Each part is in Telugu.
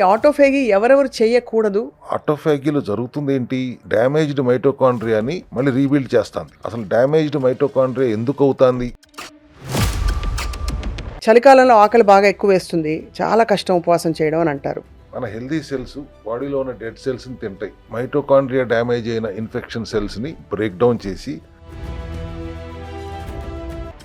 ఆటోఫేగి ఎవరెవరు చేయకూడదు? ఆటోఫాగీలో జరుగుతుంది ఏంటి? డ్యామేజ్డ్ మైటోకాండ్రియాని మళ్ళీ రీబిల్డ్ చేస్తుంది. అసలు డ్యామేజ్డ్ మైటోకాండ్రియా ఎందుకు అవుతుంది? చలికాలంలో ఆకలి బాగా ఎక్కువ వేస్తుంది, చాలా కష్టం ఉపవాసం చేయడం అని అంటారు. మన హెల్దీ సెల్స్ బాడీలో ఉన్న డెడ్ సెల్స్ని తింటాయి. మైటోకాండ్రియా డ్యామేజ్ అయిన ఇన్ఫెక్షన్ సెల్స్ని బ్రేక్ డౌన్ చేసి,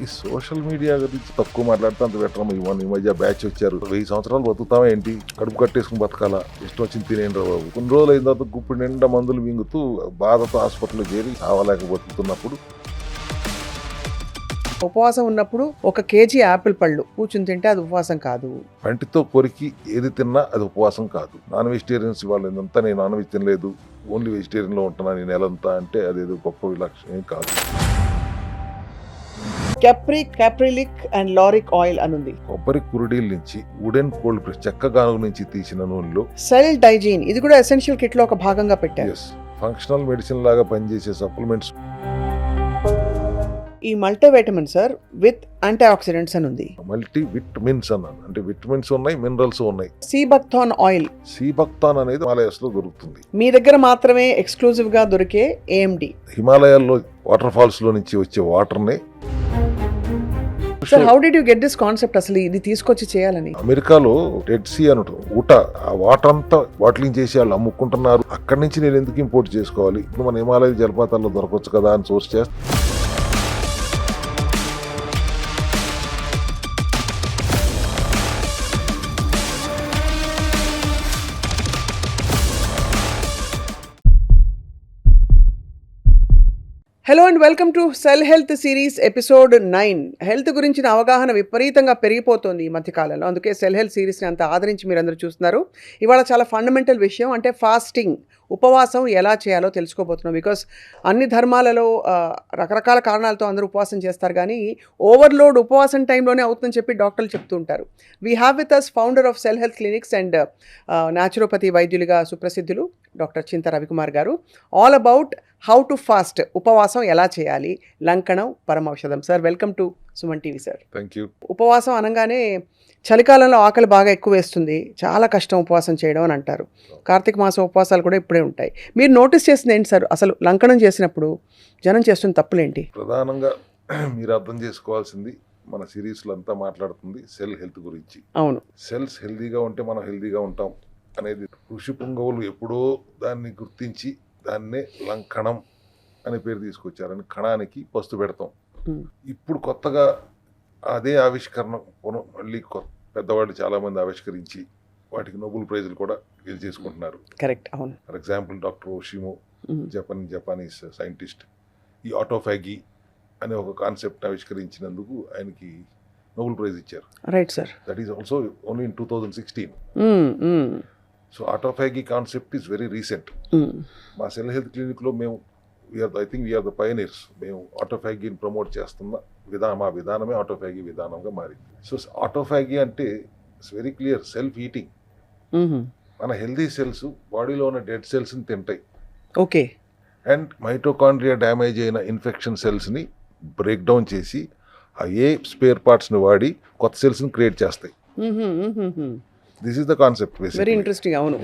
ఈ సోషల్ మీడియా గురించి తక్కువ మాట్లాడితే అంత బెటర్. ఈ మధ్య బ్యాచ్ వచ్చారు, 1000 సంవత్సరాలు బతుకుతామా ఏంటి, కడుపు కట్టేసుకుని బతకాలా, ఇష్టం వచ్చింది తినేంద్ర బాబు. కొన్ని రోజులు అయిన తర్వాత గుప్పుడు నిండా మందులు మింగుతూ బాధతో హాస్పిటల్లో చేరి చావలేక బతుకుతున్నప్పుడు, ఉపవాసం ఉన్నప్పుడు 1 కేజీ యాపిల్ పళ్ళు కూర్చుని తింటే అది ఉపవాసం కాదు. పంటితో కొరికి ఏది తిన్నా అది ఉపవాసం కాదు. నాన్ వెజిటేరియన్స్ వాళ్ళు ఇదంతా నేను నాన్ వెజ్ తినలేదు, ఓన్లీ వెజిటేరియన్లో ఉంటున్నాను నేను నెలంతా అంటే అదేదో గొప్ప విలక్షణం ఏం కాదు. క్యాప్రిలిక్ అండ్ లారిక్ ఆయిల్ అనుంది. కొబ్బరి కురుడీల నుంచి, వుడెన్ కోల్డ్ ప్రెస్ చెక్క గానుగ నుంచి తీసిన నూనెలో సెల్ డైజీన్, ఇది కూడా ఎసెన్షియల్ కిట్ లో ఒక భాగంగా పెట్టారు. ఫంక్షనల్ మెడిసిన్ లాగా పనిచేసే సప్లిమెంట్స్. ఈ multivitamin sir with antioxidants అని ఉంది. మల్టీ విటమిన్స్ అన్నాను, అంటే విటమిన్స్ ఉన్నాయి, మినరల్స్ ఉన్నాయి. సీబక్థాన్ ఆయిల్, సీబక్తాన్ అనేది హిమాలయాస్ లో దొరుకుతుంది. మీ దగ్గర మాత్రమే ఎక్స్క్లూజివ్ గా దొరికే AMD. హిమాలయాల్లో వాటర్ ఫాల్స్ లో నుంచి వచ్చే వాటర్ నే. Sir, how did you get this concept? అసలు ఇది తీసుకొచ్చి చేయాలని? అమెరికాలో డెడ్ సీ అనట ఊట, ఆ వాటర్ అంతా బాటిలింగ్ చేసి వాళ్ళు అమ్ముకుంటున్నారు. అక్కడి నుంచి నేను ఎందుకు ఇంపోర్ట్ చేసుకోవాలి, ఇప్పుడు మన హిమాలయ జలపాతాల్లో దొరకవచ్చు కదా అని సోర్స్ చేస్తే. Hello and welcome to cell health series episode 9. Health గురించిన అవగాహన విపరీతంగా పెరిగిపోతుంది ఈ మధ్యకాలంలో, అందుకే సెల్ హెల్త్ సిరీస్ని అంత ఆదరించి మీరు అందరూ చూస్తున్నారు. ఇవాళ చాలా ఫండమెంటల్ విషయం, అంటే ఫాస్టింగ్, ఉపవాసం ఎలా చేయాలో తెలుసుకోబోతున్నాం. బికాస్ అన్ని ధర్మాలలో రకరకాల కారణాలతో అందరూ ఉపవాసం చేస్తారు, కానీ ఓవర్లోడ్ ఉపవాసం టైంలోనే అవుతుందని చెప్పి డాక్టర్లు చెప్తూ ఉంటారు. We have with us founder of cell health clinics and naturopathy వైద్యులుగా సుప్రసిద్ధులు డాక్టర్ చింత రవికుమార్ గారు. All about how to fast, ఉపవాసం ఎలా చేయాలి, లంకణం పరమౌషధం. Sir, welcome to Suman TV. Sir, thank you. ఉపవాసం అనగానే చలికాలంలో ఆకలి బాగా ఎక్కువ వేస్తుంది, చాలా కష్టం ఉపవాసం చేయడం అని అంటారు. కార్తీక మాసం ఉపవాసాలు కూడా ఇప్పుడే ఉంటాయి. మీరు నోటీస్ చేసింది ఏంటి సార్? అసలు లంకనం చేసినప్పుడు జనం చేస్తున్న తప్పులేంటి? ప్రధానంగా మీరు అర్థం చేసుకోవాల్సింది, మన సిరీస్లో అంతా మాట్లాడుతుంది సెల్ హెల్త్ గురించి. అవును, సెల్స్ హెల్దీగా ఉంటే మనం హెల్దీగా ఉంటాం అనేది ఋషి పుంగవులు ఎప్పుడో దాన్ని గుర్తించి దాన్నే లంకణం అనే పేరు తీసుకొచ్చారని, కణానికి పస్తు పెడతాం. ఇప్పుడు కొత్తగా అదే ఆవిష్కరణ మళ్ళీ పెద్దవాళ్ళు చాలా మంది ఆవిష్కరించి వాటికి నోబెల్ ప్రైజులు కూడా గెలిచేసుకుంటున్నారు. కరెక్ట్, అవును. For example doctor Ohsumi, Japanese scientist, ఈ ఆటోఫాగీ అనే ఒక కాన్సెప్ట్ ఆవిష్కరించినందుకు ఆయనకి నోబెల్ ప్రైజ్ ఇచ్చారు. Right sir. That is also only in 2016. So autophagy concept is very recent. మా సెల్ హెల్త్ క్లినిక్లో మేము I think we're the pioneers. మేము ఆటోఫాగీని ప్రమోట్ చేస్తున్న మా విధానమే ఆటోఫాగీ విధానంగా మారింది. సో ఆటోఫాగీ అంటే it's very clear, self eating. మన హెల్దీ సెల్స్ బాడీలో ఉన్న డెడ్ సెల్స్ని తింటాయి. ఓకే. అండ్ మైటోకాండ్రియా డ్యామేజ్ అయిన ఇన్ఫెక్షన్ సెల్స్ని బ్రేక్ డౌన్ చేసి ఆ ఏ స్పేర్ పార్ట్స్ని వాడి కొత్త సెల్స్ని క్రియేట్ చేస్తాయి. This is the concept. Very interesting. అవును.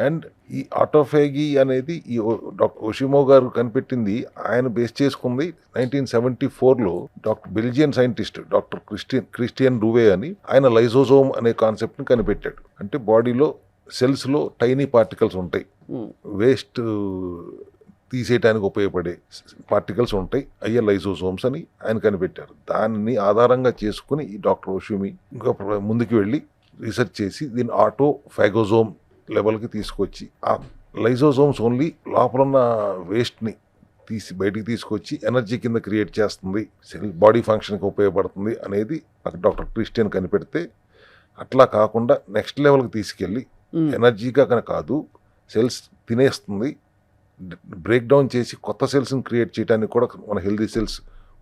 అండ్ ఈ ఆటోఫాగీ అనేది ఈ డాక్టర్ ఓషిమో గారు కనిపెట్టింది. ఆయన బేస్ చేసుకుంది 1974లో doctor Belgian scientist doctor Christian Duve అని. ఆయన లైజోజోమ్ అనే కాన్సెప్ట్ని కనిపెట్టాడు. అంటే బాడీలో సెల్స్లో టైనీ పార్టికల్స్ ఉంటాయి, వేస్ట్ తీసేయడానికి ఉపయోగపడే పార్టికల్స్ ఉంటాయి, అయ్యే లైజోజోమ్స్ అని ఆయన కనిపెట్టారు. దాన్ని ఆధారంగా చేసుకుని ఈ డాక్టర్ ఓషిమి ఇంకా ముందుకు వెళ్ళి రీసెర్చ్ చేసి దీన్ని ఆటోఫాగోజోమ్ లెవెల్కి తీసుకొచ్చి, ఆ లైజోజోమ్స్ ఓన్లీ లోపల ఉన్న వేస్ట్ని తీసి బయటికి తీసుకొచ్చి ఎనర్జీ కింద క్రియేట్ చేస్తుంది, సెల్ బాడీ ఫంక్షన్కి ఉపయోగపడుతుంది అనేది డాక్టర్ క్రిస్టియన్ కనిపెడితే, అట్లా కాకుండా నెక్స్ట్ లెవెల్కి తీసుకెళ్ళి ఎనర్జీగా కనుక కాదు, సెల్స్ తినేస్తుంది, బ్రేక్ డౌన్ చేసి కొత్త సెల్స్ని క్రియేట్ చేయడానికి కూడా మన హెల్దీ సెల్స్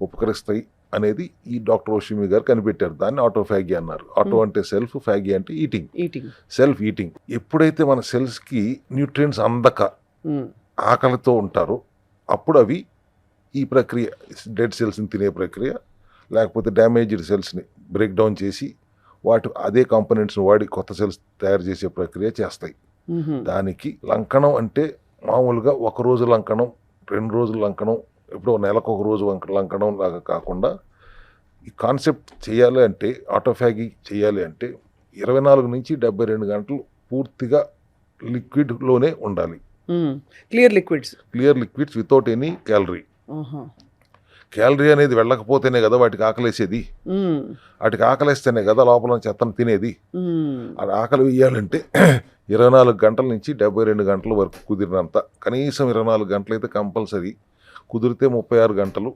ఉపకరిస్తాయి అనేది ఈ డాక్టర్ ఓషిమి గారు కనిపెట్టారు. దాన్ని ఆటోఫాగీ అన్నారు. ఆటో అంటే సెల్ఫ్, ఫ్యాగీ అంటే ఈటింగ్, సెల్ఫ్ ఈటింగ్. ఎప్పుడైతే మన సెల్స్కి న్యూట్రియంట్స్ అందక ఆకలితో ఉంటారో అప్పుడు అవి ఈ ప్రక్రియ, డెడ్ సెల్స్ని తినే ప్రక్రియ, లేకపోతే డ్యామేజ్డ్ సెల్స్ని బ్రేక్ డౌన్ చేసి అదే కాంపోనెంట్స్ని వాడి కొత్త సెల్స్ తయారు చేసే ప్రక్రియ చేస్తాయి. దానికి లంకణం అంటే మామూలుగా 1 రోజు లంకణం, 2 రోజులు లంకణం, ఇప్పుడు నెలకు 1 రోజు లంకణం లాగా కాకుండా ఈ కాన్సెప్ట్ చేయాలి అంటే, ఆటోఫాగీ చేయాలి అంటే 24 నుంచి 72 గంటలు పూర్తిగా లిక్విడ్లోనే ఉండాలి. Clear liquids without any calorie. Calorie అనేది వెళ్ళకపోతేనే కదా వాటికి ఆకలేసేది. వాటికి ఆకలేస్తేనే కదా లోపల చెత్తను తినేది. అది ఆకలి వేయాలంటే 24 గంటల నుంచి 72 గంటల వరకు కుదిరినంత, కనీసం 24 గంటలు అయితే కంపల్సరీ, కుదిరితే 36 గంటలు,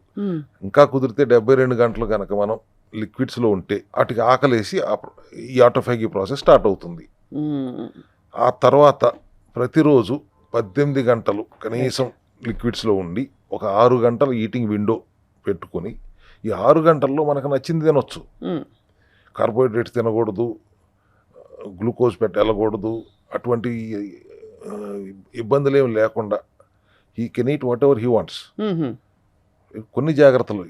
ఇంకా కుదిరితే 72 గంటలు కనుక మనం లిక్విడ్స్లో ఉంటే వాటికి ఆకలేసి ఈ ఆటోఫాగీ ప్రాసెస్ స్టార్ట్ అవుతుంది. ఆ తర్వాత ప్రతిరోజు 18 గంటలు కనీసం లిక్విడ్స్లో ఉండి ఒక 6 గంటల ఈటింగ్ విండో పెట్టుకొని, ఈ 6 గంటల్లో మనకు నచ్చింది తినొచ్చు. కార్బోహైడ్రేట్స్ తినకూడదు, గ్లూకోజ్ వెళ్ళకూడదు, అటువంటి ఇబ్బందులు ఏమి లేకుండా he can eat what ever he wants. కొన్ని జాగ్రత్తలు,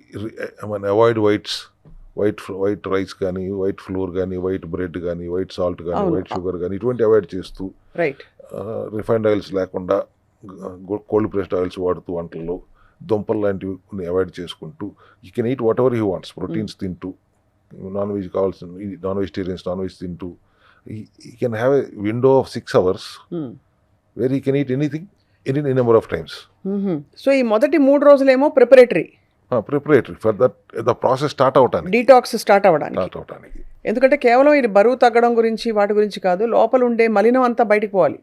అవాయిడ్ వైట్ రైస్ కానీ, వైట్ ఫ్లోర్ కానీ, వైట్ బ్రెడ్ కానీ, వైట్ సాల్ట్ కానీ, వైట్ షుగర్ కానీ, ఇటువంటి అవాయిడ్ చేస్తూ, రిఫైన్డ్ ఆయిల్స్ లేకుండా కోల్డ్ ప్రెస్డ్ ఆయిల్స్ వాడుతూ వంటల్లో దుంపలు లాంటివి కొన్ని అవాయిడ్ చేసుకుంటూ, you can eat what ever he wants. Proteins తింటూ, నాన్ వెజ్ కావాల్సిన నాన్ వెజిటేరియన్స్ నాన్ వెజ్ తింటూ, he can have a window of 6 hours where he can eat anything any number of times. So ఈ మొదటి 3 రోజులేమో preparatory for that the process start అవడానికి, డీటాక్స్ స్టార్ట్ అవ్వడానికి. ఎందుకంటే కేవలం ఇది బరువు తగ్గడం గురించి వాటి గురించి కాదు, లోపల ఉండే మలినం అంతా బయటకు పోవాలి.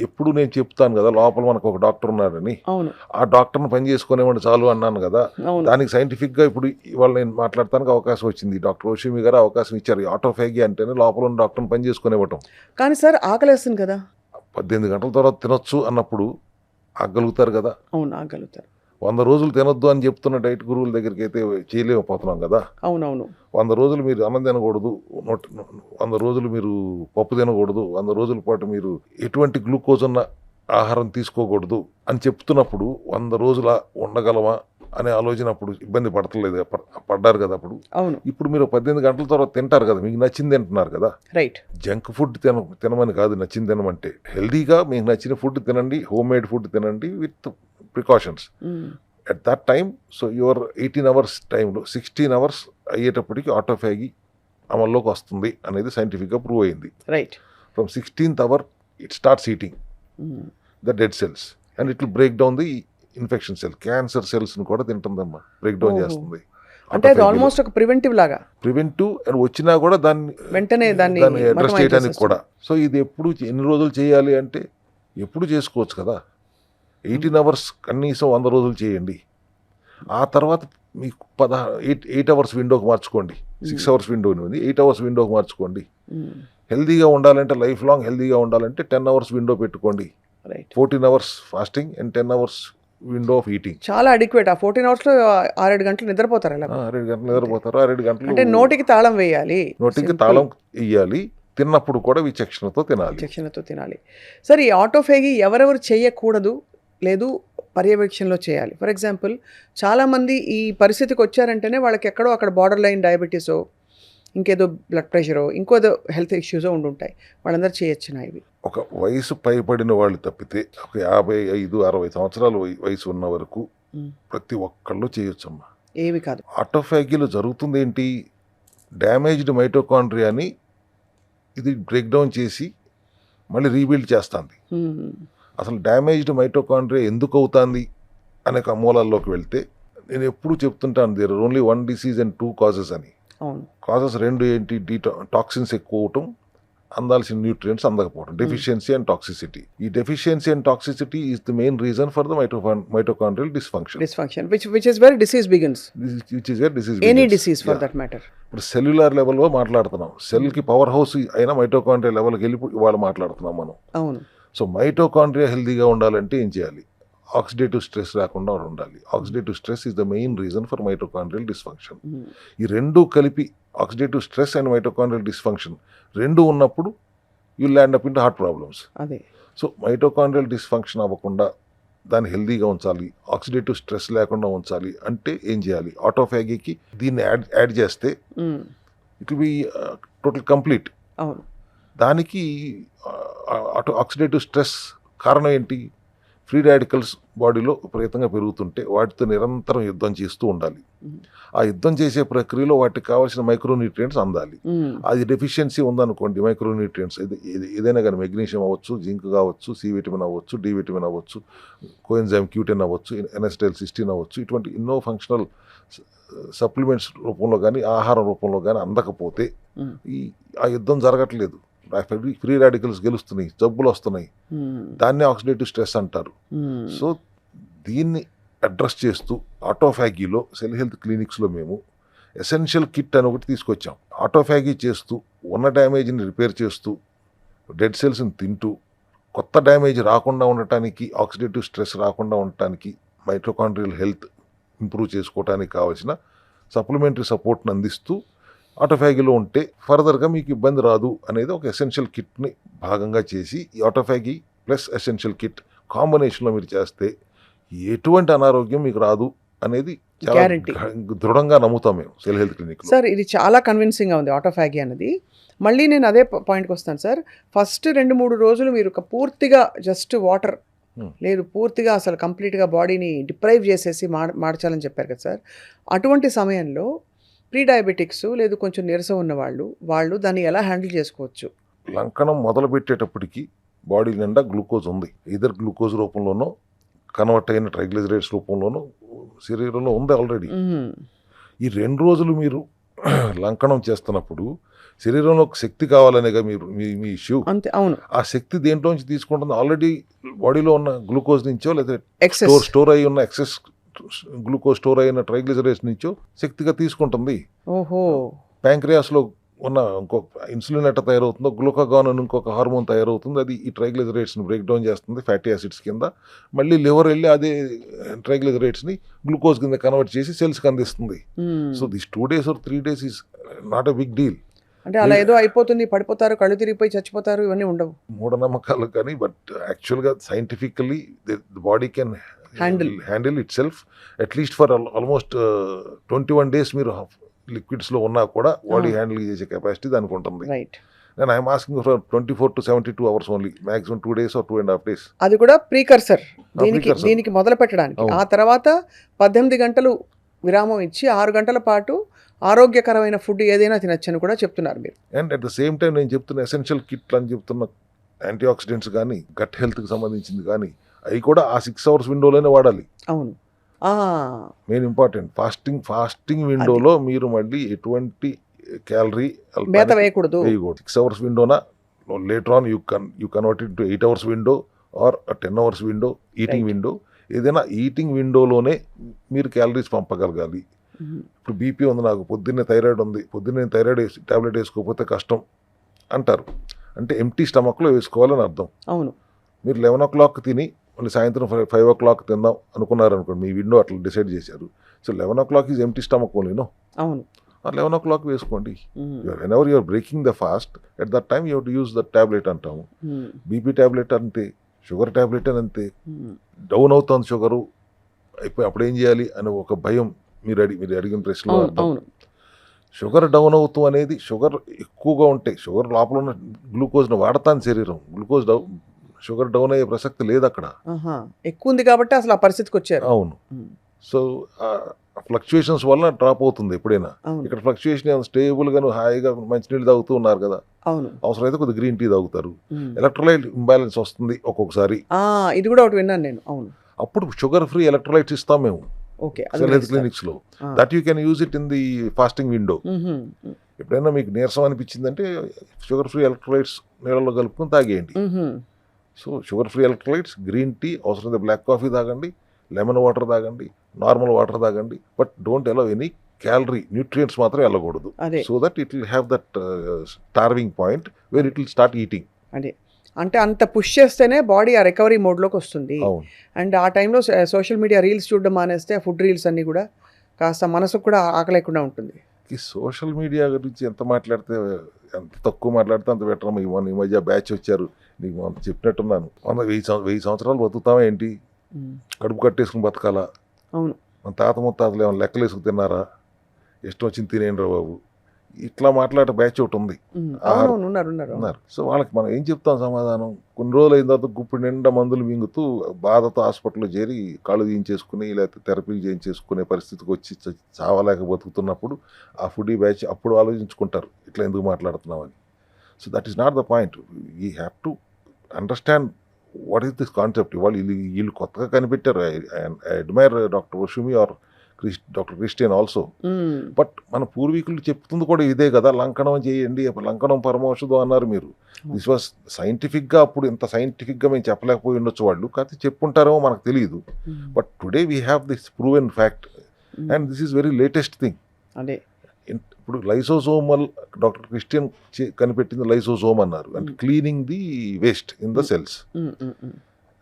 ఎప్పుడు నేను చెప్తాను కదా, లోపల మనకు ఒక డాక్టర్ ఉన్నారని, ఆ డాక్టర్ని పని చేసుకునేవాడు చాలు అన్నాను కదా. దానికి సైంటిఫిక్గా ఇప్పుడు ఇవాళ నేను మాట్లాడటానికి అవకాశం వచ్చింది. డాక్టర్ ఓషిమి గారు అవకాశం ఇచ్చారు. ఆటోఫాగీ అంటేనే లోపల ఉన్న డాక్టర్ని పని చేసుకునేవ్వటం. కానీ సార్ ఆకలేస్తుంది కదా, 18 గంటల తర్వాత తినొచ్చు అన్నప్పుడు ఆగలుగుతారు కదా. అవును, ఆగలుగుతారు. 100 రోజులు తినొద్దు అని చెప్తున్న డైట్ గురువుల దగ్గరికి అయితే చేయలేకపోతున్నాం కదా. అవునవును. 100 రోజులు మీరు అన్నం తినకూడదు, 100 రోజులు మీరు పప్పు తినకూడదు, 100 రోజుల పాటు మీరు ఎటువంటి గ్లూకోజ్ ఉన్న ఆహారం తీసుకోకూడదు అని చెప్తున్నప్పుడు 100 రోజుల ఉండగలమా అనే ఆలోచనప్పుడు ఇబ్బంది పడ్డారు కదా అప్పుడు. అవును. ఇప్పుడు మీరు 18 గంటల తర్వాత తింటారు కదా, మీకు నచ్చింది తింటున్నారు కదా. రైట్. జంక్ ఫుడ్ తినమని కాదు, నచ్చింది తినమంటే హెల్దీగా మీకు నచ్చిన ఫుడ్ తినండి, హోమ్ మేడ్ ఫుడ్ తినండి with precautions at that time. So your 18 hours టైంలో 16 hours అయ్యేటప్పటికి ఆటోఫాగీ అమల్లోకి వస్తుంది అనేది సైంటిఫిక్గా ప్రూవ్ అయింది. Right. From 16th hour it starts eating the dead cells and it will break down the infection cell. Cancer సెల్స్ని కూడా తింటుందమ్మా, బ్రేక్ డౌన్ చేస్తుంది. అంటే అది ఆల్మోస్ట్ ఒక ప్రివెంటివ్ అండ్ వచ్చినా కూడా వెంటనే దాన్ని అడ్రస్ చేయడానికి కూడా. సో ఇది ఎన్ని రోజులు చేయాలి అంటే ఎప్పుడు చేసుకోవచ్చు కదా. 18 hours కనీసం 100 రోజులు చేయండి. ఆ తర్వాత మీకు 8 hours విండోకి మార్చుకోండి. 6 hours విండో ఉంది, 8 hours విండోకి మార్చుకోండి. హెల్దీగా ఉండాలంటే, లైఫ్ లాంగ్ హెల్దీగా ఉండాలంటే 10 hours విండో పెట్టుకోండి. 14 hours fasting and 10 hours window of eating. చాలా అడిక్వేట్. ఆ 14 అవర్స్లో 6-7 గంటలు నిద్రపోతారు. 6 గంటలు నిద్రపోతారు. 6 గంటలు అంటే నోటికి తాళం వేయాలి. తిన్నప్పుడు కూడా విచక్షణతో తినాలి. సరే, ఈ ఆటోఫాగీ ఎవరెవరు చేయకూడదు, లేదు పర్యవేక్షణలో చేయాలి? ఫర్ ఎగ్జాంపుల్, చాలామంది ఈ పరిస్థితికి వచ్చారంటేనే వాళ్ళకి ఎక్కడో అక్కడ బార్డర్ లైన్ డయాబెటీసో, ఇంకేదో బ్లడ్ ప్రెషరో, ఇంకోదో హెల్త్ ఇష్యూసో ఉండుంటాయి. వాళ్ళందరూ చేయొచ్చునా ఇవి? ఒక వయసు పైబడిన వాళ్ళు తప్పితే ఒక 55-60 సంవత్సరాల వయసు ఉన్న వరకు ప్రతి ఒక్కళ్ళు చేయొచ్చమ్మా. ఏవి కాదు. ఆటోఫాగీలో జరుగుతుంది ఏంటి, డ్యామేజ్డ్ మైటోకాండ్రియాని ఇది బ్రేక్ డౌన్ చేసి మళ్ళీ రీబిల్డ్ చేస్తుంది. అసలు డ్యామేజ్డ్ మైటోకాండ్రియా ఎందుకు అవుతుంది అనే మూలాల్లోకి వెళ్తే, నేను ఎప్పుడు చెప్తుంటాను, there are only 1 disease and 2 causes అని. కాజెస్ 2 ఏంటి, టాక్సిన్స్ ఎక్కువ అవటం, అందాల్సిన న్యూట్రియంట్స్ అందకపోవడం, డెఫిషియన్సీ అండ్ టాక్సిసిటీ. ఈ deficiency and toxicity is the main reason for the mitochondrial dysfunction which is where disease begins. Any disease for that matter. ఇప్పుడు సెల్యులర్ లెవెల్లో మాట్లాడుతున్నాం. సెల్కి పవర్ హౌస్ అయినా మైటోకాండ్రియా లెవెల్కి వెళ్ళి ఇవాళ మాట్లాడుతున్నాం మనం. అవును. సో మైటోకాండ్రియా హెల్దీగా ఉండాలంటే ఏం చేయాలి? ఆక్సిడేటివ్ స్ట్రెస్ రాకుండా ఉండాలి. Oxidative stress is the main reason for mitochondrial dysfunction. ఈ రెండు కలిపి, oxidative stress and mitochondrial dysfunction రెండు ఉన్నప్పుడు you land up in heart problems. So mitochondrial dysfunction అవ్వకుండా దాన్ని హెల్దీగా ఉంచాలి, ఆక్సిడేటివ్ స్ట్రెస్ లేకుండా ఉంచాలి అంటే ఏం చేయాలి? ఆటోఫాగీకి దీన్ని యాడ్ చేస్తే it will be total complete. అవును. దానికి ఆక్సిడేటివ్ స్ట్రెస్ కారణం ఏంటి? ఫ్రీ రాడికల్స్ బాడీలో విపరీతంగా పెరుగుతుంటే వాటితో నిరంతరం యుద్ధం చేస్తూ ఉండాలి. ఆ యుద్ధం చేసే ప్రక్రియలో వాటికి కావాల్సిన మైక్రోన్యూట్రియంట్స్ అందాలి. అది డెఫిషియన్సీ ఉందనుకోండి, మైక్రోన్యూట్రియంట్స్ ఏదైనా కానీ, మెగ్నీషియం అవ్వచ్చు, జింక్ కావచ్చు, సి విటమిన్ అవ్వచ్చు, డి విటమిన్ అవ్వచ్చు, కోఎన్జైమ్ Q10 అవ్వచ్చు, NSTL16 అవ్వచ్చు, ఇటువంటి ఎన్నో ఫంక్షనల్ సప్లిమెంట్స్ రూపంలో కానీ, ఆహారం రూపంలో కానీ అందకపోతే ఆ యుద్ధం జరగట్లేదు. ఫ్రీ రాడికల్స్ గెలుస్తున్నాయి, జబ్బులు వస్తున్నాయి. దాన్ని ఆక్సిడేటివ్ స్ట్రెస్ అంటారు. సో దీన్ని అడ్రస్ చేస్తూ ఆటోఫాగీలో సెల్ హెల్త్ క్లినిక్స్లో మేము ఎసెన్షియల్ కిట్ అని ఒకటి తీసుకొచ్చాం. ఆటోఫాగీ చేస్తూ, ఉన్న డ్యామేజ్ని రిపేర్ చేస్తూ, డెడ్ సెల్స్ని తింటూ, కొత్త డ్యామేజ్ రాకుండా ఉండటానికి, ఆక్సిడేటివ్ స్ట్రెస్ రాకుండా ఉండటానికి, మైటోకాండ్రియల్ హెల్త్ ఇంప్రూవ్ చేసుకోవడానికి కావాల్సిన సప్లిమెంటరీ సపోర్ట్ని అందిస్తూ ఆటోఫాగీలో ఉంటే ఫర్దర్గా మీకు ఇబ్బంది రాదు అనేది ఒక ఎసెన్షియల్ కిట్ని భాగంగా చేసి, ఈ ఆటోఫాగీ ప్లస్ ఎసెన్షియల్ కిట్ కాంబినేషన్లో మీరు చేస్తే ఎటువంటి అనారోగ్యం మీకు రాదు అనేది చాలా గ్యారంటీ. దృఢంగా నమ్ముతాం మేము సెల్ హెల్త్ క్లినిక్లో. సార్ ఇది చాలా కన్విన్సింగ్గా ఉంది ఆటోఫాగీ అన్నది. మళ్ళీ నేను అదే పాయింట్కి వస్తాను సార్. ఫస్ట్ 2-3 రోజులు మీరు పూర్తిగా జస్ట్ వాటర్ లేదు, పూర్తిగా అసలు కంప్లీట్గా బాడీని డిప్రైవ్ చేసేసి మార్చాలని చెప్పారు కదా సార్. అటువంటి సమయంలో ప్రీ డయాబెటిక్స్ లేదు కొంచెం నీరసం ఉన్న వాళ్ళు దాన్ని ఎలా హ్యాండిల్ చేసుకోవచ్చు? లంకనం మొదలు పెట్టేటప్పటికి బాడీ నిండా గ్లూకోజ్ ఉంది. ఇద్దరు గ్లూకోజ్ రూపంలోనో కన్వర్ట్ అయిన ట్రైగ్లిజరైడ్స్ రూపంలోనూ శరీరంలో ఉంది ఆల్రెడీ. ఈ 2 రోజులు మీరు లంకనం చేస్తున్నప్పుడు శరీరంలో ఒక శక్తి కావాలనేగా మీరు మీ ఇష్యూ. అంతే. అవును. ఆ శక్తి దేంట్లోంచి తీసుకుంటుంది? ఆల్రెడీ బాడీలో ఉన్న గ్లూకోజ్ నుంచో లేదా ఎక్సెస్ స్టోర్ అయి ఉన్న ఎక్సెస్ గ్లూకోజ్ స్టోర్ అయిన ట్రైగ్లిజరైడ్స్ నుంచో శక్తిగా తీసుకుంటుంది. ఓహో. ప్యాంక్రియాస్లో ఉన్న ఇంకొక ఇన్సులిన్ ఎట్ట తయారవుతుందో, గ్లూకాగాన్ అని ఇంకొక హార్మోన్ తయారవుతుంది. అది ఈ ట్రైగ్లిజరైడ్స్ని బ్రేక్ డౌన్ చేస్తుంది ఫ్యాటీ యాసిడ్స్ కింద. మళ్ళీ లివర్ వెళ్ళి అదే ట్రైగ్లిజరైడ్స్ని గ్లూకోజ్ కింద కన్వర్ట్ చేసి సెల్స్కి అందిస్తుంది. So this 2 days or 3 days is not a big deal. అంటే అలా ఏదో అయిపోతుంది, పడిపోతారు, కళ్ళు తిరిగిపోయి చచ్చిపోతారు, ఇవన్నీ ఉండవు. మూఢనమ్మకాలు కానీ, బట్ యాక్చువల్గా scientifically the body can handle it self at least for almost 21 days మీరు లిక్విడ్స్లో ఉన్నా కూడా బాడీ హ్యాండిల్ చేసే కెపాసిటీ దానికి ఉంటుంది. రైట్. నేను I'm asking for 24 to 72 hours only, maximum 2 days or 2.5 days. అది కూడా ప్రీకర్సర్ precursor. దీనికి మొదలు పెట్టడానికి. అవును. ఆ తర్వాత 18 గంటలు విరామం ఇచ్చి 6 గంటల పాటు ఆరోగ్యకరమైన ఫుడ్ ఏదైనా తినచ్చని కూడా చెప్తున్నారు మీరు. And at the same time నేను చెప్తున్న ఎసెన్షియల్ కిట్లు అని చెప్తున్న యాంటీ ఆక్సిడెంట్స్ కానీ, గట్ హెల్త్కి సంబంధించింది కానీ, అవి కూడా ఆ 6 hours విండోలోనే వాడాలి. అవును. మెయిన్ ఇంపార్టెంట్ ఫాస్టింగ్ విండోలో మీరు మళ్ళీ ఎటువంటి క్యాలరీ మేత వేయకూడదు. 6 hours విండోనా, later on you convert it to 8 hours window or 10 hours window, eating window. ఏదైనా ఈటింగ్ విండోలోనే మీరు క్యాలరీస్ పంపగలగాలి. ఇప్పుడు బీపీ ఉంది, నాకు పొద్దున్నే థైరాయిడ్ ఉంది, పొద్దున్నే థైరాయిడ్ టాబ్లెట్ వేసుకోకపోతే కష్టం అంటారు. అంటే ఎంటీ స్టమక్లో వేసుకోవాలని అర్థం. అవును. మీరు 11 o'clock తిని మళ్ళీ సాయంత్రం 5 o'clock తిందాం అనుకున్నారు అనుకోండి, మీ విండో అట్లా డిసైడ్ చేశారు. So 11 o'clock is empty stomach ఓన్లీనో. అవును. 11 o'clock వేసుకోండి. Whenever you're breaking the fast at that time you have to use the tablet అంటాము. బీపీ టాబ్లెట్ అంతే, షుగర్ టాబ్లెట్ అని అంతే. డౌన్ అవుతుంది షుగరు, అయిపోయి అప్పుడు ఏం చేయాలి అని ఒక భయం మీరు అడిగిన ప్రశ్నలో అర్థం. షుగర్ డౌన్ అవుతూ అనేది, షుగర్ ఎక్కువగా ఉంటే, షుగర్ లోపల ఉన్న గ్లూకోజ్ని వాడతాను శరీరం, షుగర్ డౌన్ అయ్యే ప్రసక్తి లేదు అక్కడ. ఎక్కువ ఉంది కాబట్టి అసలు ఆ పరిస్థితికి వచ్చారు. అవును. సో ఫ్లక్చుయేషన్స్ వల్ల డ్రాప్ అవుతుంది ఎప్పుడైనా. ఇక్కడ ఫ్లక్చుయేషన్ స్టేబుల్గా హాయిగా మంచినీళ్ళు తాగుతూ ఉన్నారు కదా, అవసరమైతే కొద్దిగా గ్రీన్ టీ తాగుతారు. ఎలక్ట్రోలైట్ ఇంబ్యాలెన్స్ వస్తుంది ఒక్కొక్కసారి. ఇది కూడా ఒకటి విన్నాను నేను. అవును. అప్పుడు షుగర్ ఫ్రీ ఎలక్ట్రోలైట్స్ ఇస్తాం మేము సెల్ హెల్త్ క్లినిక్స్ లో. That you can use it in the fasting window. ఎప్పుడైనా మీకు నీరసం అనిపించిందంటే షుగర్ ఫ్రీ ఎలక్ట్రోలైట్స్ నీళ్ళలో కలుపుకొని తాగేయండి. So sugar free electrolytes, green tea, అవసరమైతే బ్లాక్ కాఫీ తాగండి, లెమన్ వాటర్ తాగండి, నార్మల్ వాటర్ తాగండి, but don't allow any calorie nutrients మాత్రం వెళ్ళకూడదు. So that it will have that starving point where it will start eating. అదే అంటే అంత పుష్ చేస్తేనే బాడీ ఆ రికవరీ మోడ్లోకి వస్తుంది. అండ్ ఆ టైంలో సోషల్ మీడియా రీల్స్ చూడడం మానేస్తే ఫుడ్ రీల్స్ అన్నీ కూడా కాస్త మనసుకు కూడా ఆకలేకుండా ఉంటుంది. ఈ సోషల్ మీడియా గురించి ఎంత మాట్లాడితే, ఎంత తక్కువ మాట్లాడితే అంత బెటర్. ఈ మధ్య బ్యాచ్ వచ్చారు, నీకు అంత చెప్పినట్టున్నాను, 1000 సంవత్సరాలు బతుకుతామా ఏంటి, కడుపు కట్టేసుకుని బతకాలా? అవును. మన తాత ముత్తాతలు ఏమైనా లెక్కలు వేసుకు తిన్నారా? ఇష్టం వచ్చింది తినేయండి రా బాబు, ఇట్లా మాట్లాడే బ్యాచ్ ఒకటి ఉంది అవునవును ఉన్నారు ఉన్నారు. సో వాళ్ళకి మనం ఏం చెప్తాం సమాధానం? కొన్ని రోజులు అయిన తర్వాత గుప్పుడు నిండా మందులు మింగుతూ బాధతో హాస్పిటల్లో చేరి కాళ్ళు తీయించేసుకుని లేకపోతే థెరపీలు చేయించేసుకునే పరిస్థితికి వచ్చి చావలేక బతుకుతున్నప్పుడు ఆ ఫుడీ బ్యాచ్ అప్పుడు ఆలోచించుకుంటారు ఇట్లా ఎందుకు మాట్లాడుతున్నామని. So that is not the point. We have to understand what is this concept. ఇవాళ వీళ్ళు కొత్తగా కనిపెట్టారు. I admire doctor Ohsumi or doctor Christian also. But మన పూర్వీకులు చెప్తుంది కూడా ఇదే కదా, లంకనం చేయండి, లంకనం పరమౌషధం అన్నారు మీరు. దిస్ వాజ్ సైంటిఫిక్గా, అప్పుడు ఇంత సైంటిఫిక్గా మేము చెప్పలేకపోయి ఉండొచ్చు వాళ్ళు, కాకపోతే చెప్పుంటారేమో మనకు తెలియదు. But today we have this proven fact and this is very latest thing. అదే ఇప్పుడు లైసోజోమల్ డాక్టర్ క్రిస్టియన్ కనిపెట్టింది లైసోజోమ్ అన్నారు, అంటే cleaning the waste in the cells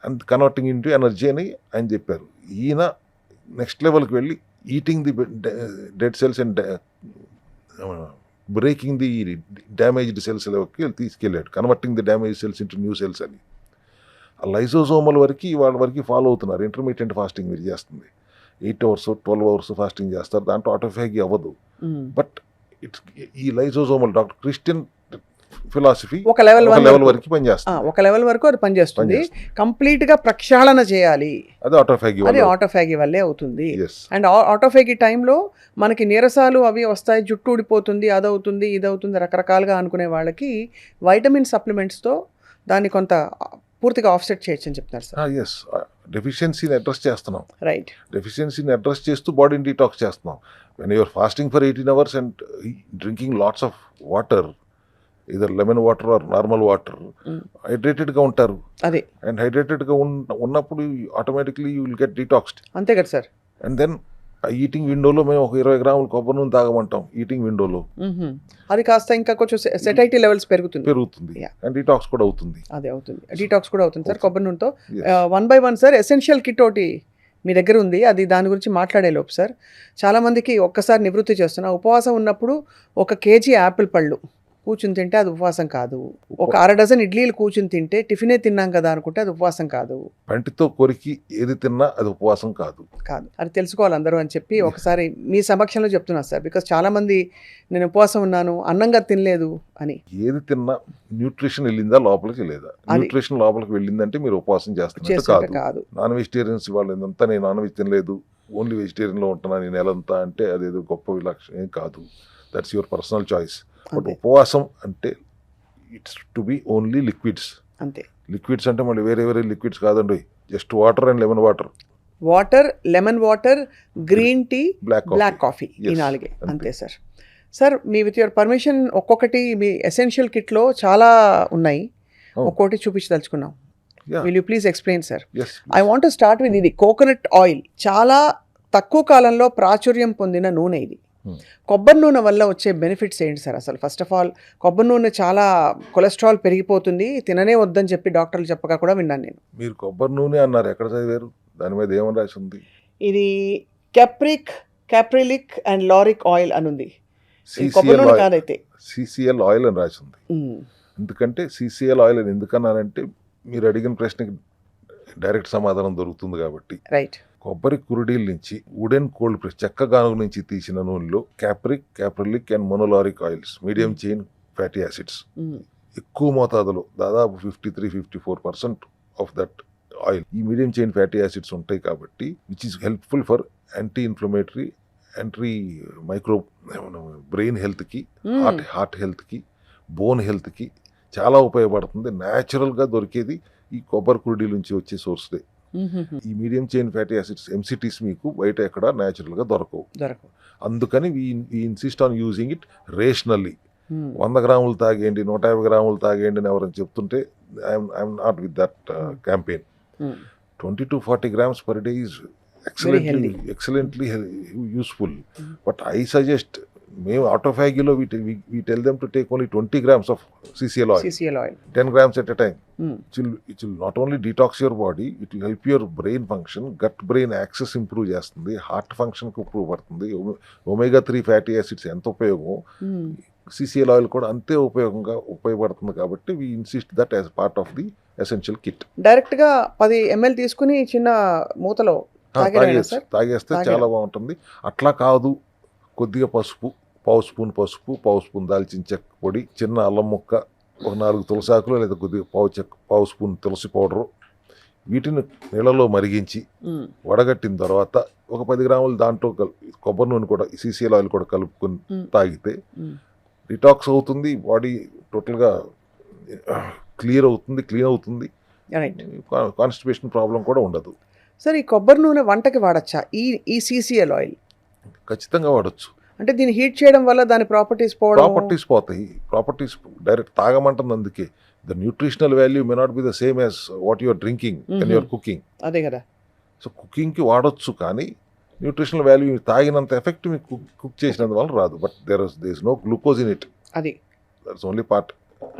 and converting into energy అని ఆయన చెప్పారు. ఈయన నెక్స్ట్ లెవెల్కి వెళ్ళి eating the dead cells and breaking the damaged cells లెవెల్కి తీసుకెళ్ళాడు, converting the damage cells into new cells అని. ఆ లైసోజోమల్ వరకు వాళ్ళ వరకు ఫాలో అవుతున్నారు. ఇంటర్మీడియట్ ఫాస్టింగ్ మీరు చేస్తుంది 8 hours 12 hours ఫాస్టింగ్ చేస్తారు, దాంట్లో ఆటోఫాగీ అవ్వదు. బట్ ఇట్స్ ఈ లైసోజోమల్ డాక్టర్ క్రిస్టియన్ ఫిలాసఫీ ఒక లెవెల్ వరకు పనిచేస్తుంది. ఒక లెవెల్ వరకు అది పనిచేస్తుంది. కంప్లీట్ గా ప్రక్షాళన చేయాలి, అది ఆటోఫాగీ వల్లే అవుతుంది. అండ్ ఆటోఫాగీ టైంలో మనకి నీరసాలు అవి వస్తాయి, జుట్టు ఊడిపోతుంది, అదవుతుంది ఇదవుతుంది రకరకాలుగా అనుకునే వాళ్ళకి వైటమిన్ సప్లిమెంట్స్తో దాన్ని కొంత పూర్తిగా ఆఫ్సెట్ చేయొచ్చు అని చెప్తున్నారు సార్. ఎస్, డెఫిషియన్సీని అడ్రస్ చేస్తున్నాం. రైట్, డెఫిషియన్సీని అడ్రస్ చేస్తూ బాడీని డీటాక్స్ చేస్తున్నాం. When you're fasting for 18 hours and drinking lots of water, either lemon water or normal water, హైడ్రేటెడ్గా ఉంటారు. అదే, అండ్ హైడ్రేటెడ్గా ఉన్నప్పుడు automatically you will get detoxed. అంతే కదా సార్. అండ్ దెన్ ఈటింగ్ విండోలో మేము ఒక 20 grams కొబ్బరి నూనె తాగమంటాం. ఈటింగ్ విండోలో అది కాస్త ఇంకా కొంచెం సెటైటీ లెవెల్స్ పెరుగుతుంది అండ్ డీటాక్స్ కూడా అవుతుంది. అదే అవుతుంది, డీటాక్స్ కూడా అవుతుంది సార్ కొబ్బరి నూనెతో. 1 by 1 సార్, ఎసెన్షియల్ కిట్ ఒకటి మీ దగ్గర ఉంది, అది దాని గురించి మాట్లాడే లోపు సార్, చాలామందికి ఒక్కసారి నివృత్తి చేస్తున్నా, ఉపవాసం ఉన్నప్పుడు 1 kg యాపిల్ పళ్ళు కూర్చుని తింటే అది ఉపవాసం కాదు, ఒక 1/2 dozen ఇడ్లీలు కూర్చుని తింటే టిఫినే తిన్నాం కదా అనుకుంటే అది ఉపవాసం కాదు, పంటితో కొరికి ఏది తిన్నా అది ఉపవాసం కాదు. అది తెలుసుకోవాలి అందరూ అని చెప్పి ఒకసారి మీ సమక్షంలో చెప్తున్నారు సార్. బికాస్ చాలా మంది నేను ఉపవాసం ఉన్నాను, అన్నంగా తినలేదు అని. ఏది తిన్నా న్యూట్రిషన్ వెళ్ళిందా లోపలికి లేదా? న్యూట్రిషన్ లోపలికి వెళ్ళిందంటే మీరు ఉపవాసం చేస్తున్నట్టు కాదు. నాన్ వెజిటేరియన్స్ వాళ్ళు ఏంటంతా నేను నాన్ వెజ్ తినలేదు, ఓన్లీ వెజిటేరియన్లో ఉంటున్నాను ఈ నెలంతా అంటే అదేదో గొప్ప విలక్షణం ఏం కాదు. That's your personal choice. But ఉపవాసం అంటే it's to be only liquids. అంతే, లిక్విడ్స్ అంటే మళ్ళీ వేరే లిక్విడ్స్ కాదండి, just water and lemon water, lemon water, green tea, black coffee, ఈ 4 అంతే సార్. సార్ మీ విత్ యువర్ పర్మిషన్ ఒక్కొక్కటి మీ ఎసెన్షియల్ కిట్లో చాలా ఉన్నాయి, ఒక్కొక్కటి చూపించదలుచుకున్నాం. Will you please explain sir? I want to start with ఇది కోకోనట్ ఆయిల్. చాలా తక్కువ కాలంలో ప్రాచుర్యం పొందిన నూనె ఇది. కొబ్బరి నూనె వల్ల వచ్చే బెనిఫిట్స్ ఏంటి సార్ అసలు? ఫస్ట్ ఆఫ్ ఆల్, కొబ్బరి నూనె చాలా కొలెస్ట్రాల్ పెరిగిపోతుంది, తిననే వద్దని చెప్పి డాక్టర్లు చెప్పగా కూడా విన్నాను నేను. మీరు కొబ్బరి నూనె అన్నారు, ఎక్కడ చదివారు? దాని మీద ఏమని రాసి ఉంది? ఇది క్యాప్రిలిక్ అండ్ లారిక్ ఆయిల్ అని ఉంది. కొబ్బరి నూనె కాదైతే సిసిఎల్ ఆయిల్ అని రాసి ఉంది. ఎందుకంటే సిసిఎల్ ఆయిల్ అని ఎందుకన్నారంటే మీరు అడిగిన ప్రశ్నకి డైరెక్ట్ సమాధానం దొరుకుతుంది కాబట్టి. రైట్. కొబ్బరి కురుడీల నుంచి వుడెన్ కోల్డ్ ప్రెస్ చెక్క గానుగ నుంచి తీసిన నూనెలో caprylic and monolauric oils, medium chain fatty acids ఎక్కువ మోతాదులో, దాదాపు 53-54% ఆఫ్ దట్ ఆయిల్ ఈ మీడియం చైన్ ఫ్యాటీ యాసిడ్స్ ఉంటాయి కాబట్టి, which is helpful for anti inflammatory, brain హెల్త్కి, హార్ట్ హెల్త్కి, బోన్ హెల్త్కి చాలా ఉపయోగపడుతుంది. న్యాచురల్గా దొరికేది ఈ కొబ్బరి కురుడీల నుంచి వచ్చే సోర్స్దే. ఈ medium chain fatty acids MCTs మీకు బయట ఎక్కడ న్యాచురల్గా దొరకవు. అందుకని we insist on using it rationally. 100 grams తాగేయండి, 150 grams తాగేయండి అని ఎవరైనా చెప్తుంటే I'm not with that campaign. 20-40 grams per day is excellently useful. But I suggest, మేము ఆటోఫాగీలో we tell them to take only 20 grams of CCL oil, 10 grams at a time. It will not only detox your body, it will help your brain function, gut brain access improve చేస్తుంది, హార్ట్ ఫంక్షన్కి ఇంప్రూవ్ పడుతుంది. omega-3 ఫ్యాటీ యాసిడ్స్ ఎంత ఉపయోగం, CCL ఆయిల్ కూడా అంతే ఉపయోగపడుతుంది. కాబట్టి we insist that as part of the essential kit. డైరెక్ట్గా 10 ml తీసుకుని చిన్న మూతలో తాగేస్తే చాలా బాగుంటుంది. అట్లా కాదు, కొద్దిగా పసుపు, పావు స్పూన్ పసుపు, పావు స్పూన్ దాల్చిన చెక్క పొడి, చిన్న అల్లం ముక్క, ఒక 4 తులసాకులు లేదా కొద్దిగా పావు స్పూన్ తులసి పౌడరు, వీటిని నీళ్ళలో మరిగించి వడగట్టిన తర్వాత ఒక 10 గ్రాములు దాంట్లో కొబ్బరి నూనె కూడా సీసీఎల్ ఆయిల్ కూడా కలుపుకొని తాగితే డిటాక్స్ అవుతుంది, బాడీ టోటల్గా క్లీన్ అవుతుంది, కాన్స్టిపేషన్ ప్రాబ్లం కూడా ఉండదు. సార్ ఈ కొబ్బరి నూనె వంటకి వాడచ్చా ఈ సీసీఎల్ ఆయిల్? ఖచ్చితంగా వాడచ్చు. అంటే దీన్ని హీట్ చేయడం వల్ల దాని ప్రాపర్టీస్ పోతాయి. ప్రాపర్టీస్ డైరెక్ట్ తాగమంటుంది. అందుకే the nutritional value may not be the same as what your drinking and your cooking. అదే కదా. సో కుకింగ్కి వాడొచ్చు, కానీ న్యూట్రిషనల్ వాల్యూ తాగినంత ఎఫెక్ట్ మీకు కుక్ చేసినంత వల్ల రాదు. But there is no glucose in it. అది that's only part.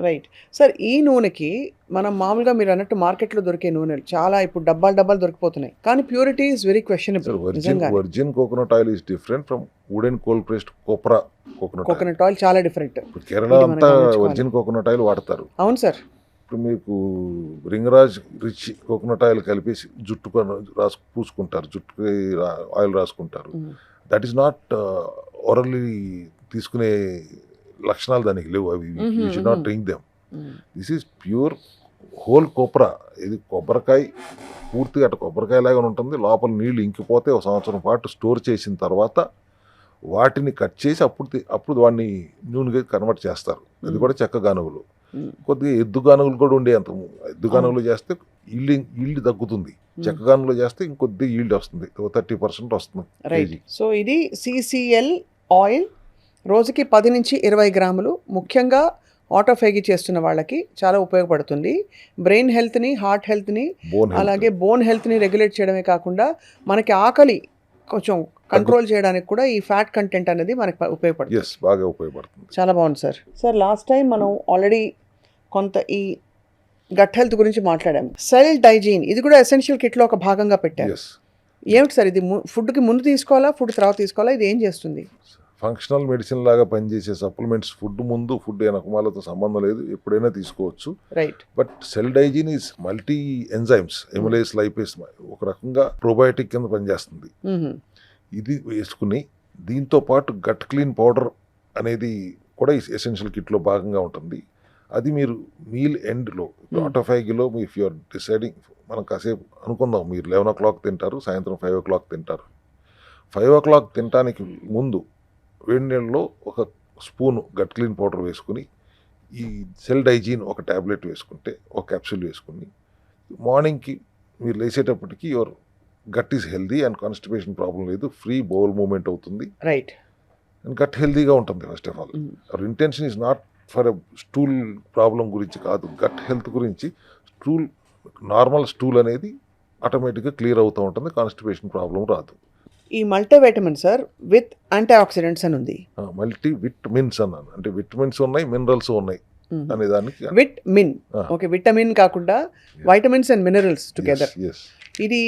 Right sir. ఈ నూనెకి మనం మామూలుగా మీరు అన్నట్టు మార్కెట్లో దొరికే నూనెలు చాలా ఇప్పుడు డబ్బాలు దొరికిపోతున్నాయి, కానీ purity is very questionable. Virgin coconut oil is different from wooden cold pressed copra coconut oil. చాలా డిఫరెంట్. కేరళ అంతా వర్జిన్ కోకోనట్ ఆయిల్ వాడతారు. అవును సార్. ఇప్పుడు మీకు రింగరాజ్ రిచ్ కోకోనట్ ఆయిల్ కలిపేసి జుట్టుకు పూసుకుంటారు, జుట్టుకి ఆయిల్ రాసుకుంటారు. దట్ ఈస్ నాట్ ఓరల్లీ తీసుకునే లక్షణాలు దానికి లేవు. అవి you should not drink them. This is pure whole copra. ఇది కొబ్బరికాయ పూర్తిగా అటు కొబ్బరికాయ లాగా ఉంటుంది. లోపల నీళ్లు ఇంకిపోతే 1 సంవత్సరం పాటు స్టోర్ చేసిన తర్వాత వాటిని కట్ చేసి అప్పుడు వాడిని నూనెగా కన్వర్ట్ చేస్తారు. అది కూడా చెక్క గానుగులు. కొద్దిగా ఎద్దు గానుగులు కూడా ఉండే అంత. ఎద్దు గానుగులు చేస్తే ఈల్డ్ తగ్గుతుంది. చెక్క గానుగులు చేస్తే ఇంకొద్ది ఈల్డ్ వస్తుంది, 30% వస్తుంది. సో ఇది సీసీఎల్ ఆయిల్ రోజుకి 10 నుంచి 20 గ్రాములు ముఖ్యంగా ఆటోఫేగి చేస్తున్న వాళ్ళకి చాలా ఉపయోగపడుతుంది. బ్రెయిన్ హెల్త్ని, హార్ట్ హెల్త్ని, అలాగే బోన్ హెల్త్ని రెగ్యులేట్ చేయడమే కాకుండా మనకి ఆకలి కొంచెం కంట్రోల్ చేయడానికి కూడా ఈ ఫ్యాట్ కంటెంట్ అనేది మనకి ఉపయోగపడుతుంది. బాగా ఉపయోగపడుతుంది. చాలా బాగుంది సార్. సార్ లాస్ట్ టైం మనం ఆల్రెడీ కొంత ఈ గట్ హెల్త్ గురించి మాట్లాడాము. సెల్ డైజీన్ ఇది కూడా ఎసెన్షియల్ కిట్లో ఒక భాగంగా పెట్టారు. ఏమిటి సార్ ఇది? ఫుడ్కి ముందు తీసుకోవాలా, ఫుడ్ తర్వాత తీసుకోవాలా? ఇది ఏం చేస్తుంది? ఫంక్షనల్ మెడిసిన్ లాగా పనిచేసే సప్లిమెంట్స్. ఫుడ్ ముందు, ఫుడ్ వెనకమాలతో సంబంధం లేదు, ఎప్పుడైనా తీసుకోవచ్చు. Right. But cell Digene is multi enzymes, amylase, lipase, ఒక రకంగా ప్రోబయోటిక్ కింద పనిచేస్తుంది. ఇది వేసుకుని దీంతో పాటు గట్ క్లీన్ పౌడర్ అనేది కూడా ఎసెన్షియల్ కిట్లో భాగంగా ఉంటుంది. అది మీరు మీల్ ఎండ్లో ఆటోఫాగిలో ఇఫ్ యూఆర్ డిసైడింగ్, మనం కాసేపు అనుకుందాం, మీరు 11 o'clock తింటారు, సాయంత్రం 5 o'clock తింటారు. 5 o'clock తినడానికి ముందు వేడి నీళ్ళలో 1 స్పూను గట్ క్లీన్ పౌడర్ వేసుకుని ఈ సెల్ డైజీన్ ఒక ట్యాబ్లెట్ వేసుకుంటే, ఒక క్యాప్సూల్ వేసుకుని మార్నింగ్కి మీరు లేచేటప్పటికి your gut is healthy and constipation problem లేదు, ఫ్రీ బౌల్ మూవ్మెంట్ అవుతుంది. రైట్. అండ్ గట్ హెల్దీగా ఉంటుంది. First of all our intention is not for a stool problem గురించి కాదు, గట్ హెల్త్ గురించి. నార్మల్ స్టూల్ అనేది ఆటోమేటిక్గా క్లియర్ అవుతూ ఉంటుంది, కాన్స్టిపేషన్ ప్రాబ్లం రాదు. ఈ multivitamin sir with antioxidants అని ఉంది. మల్టీ విటమిన్స్ అన్నాను, అంటే విటమిన్స్ ఉన్నాయి, మినరల్స్ ఉన్నాయి అనే దానికి. విటమిన్, ఓకే, విటమిన్ కాకుండా వైటమిన్స్ అండ్ మినరల్స్ టుగెదర్. ఇది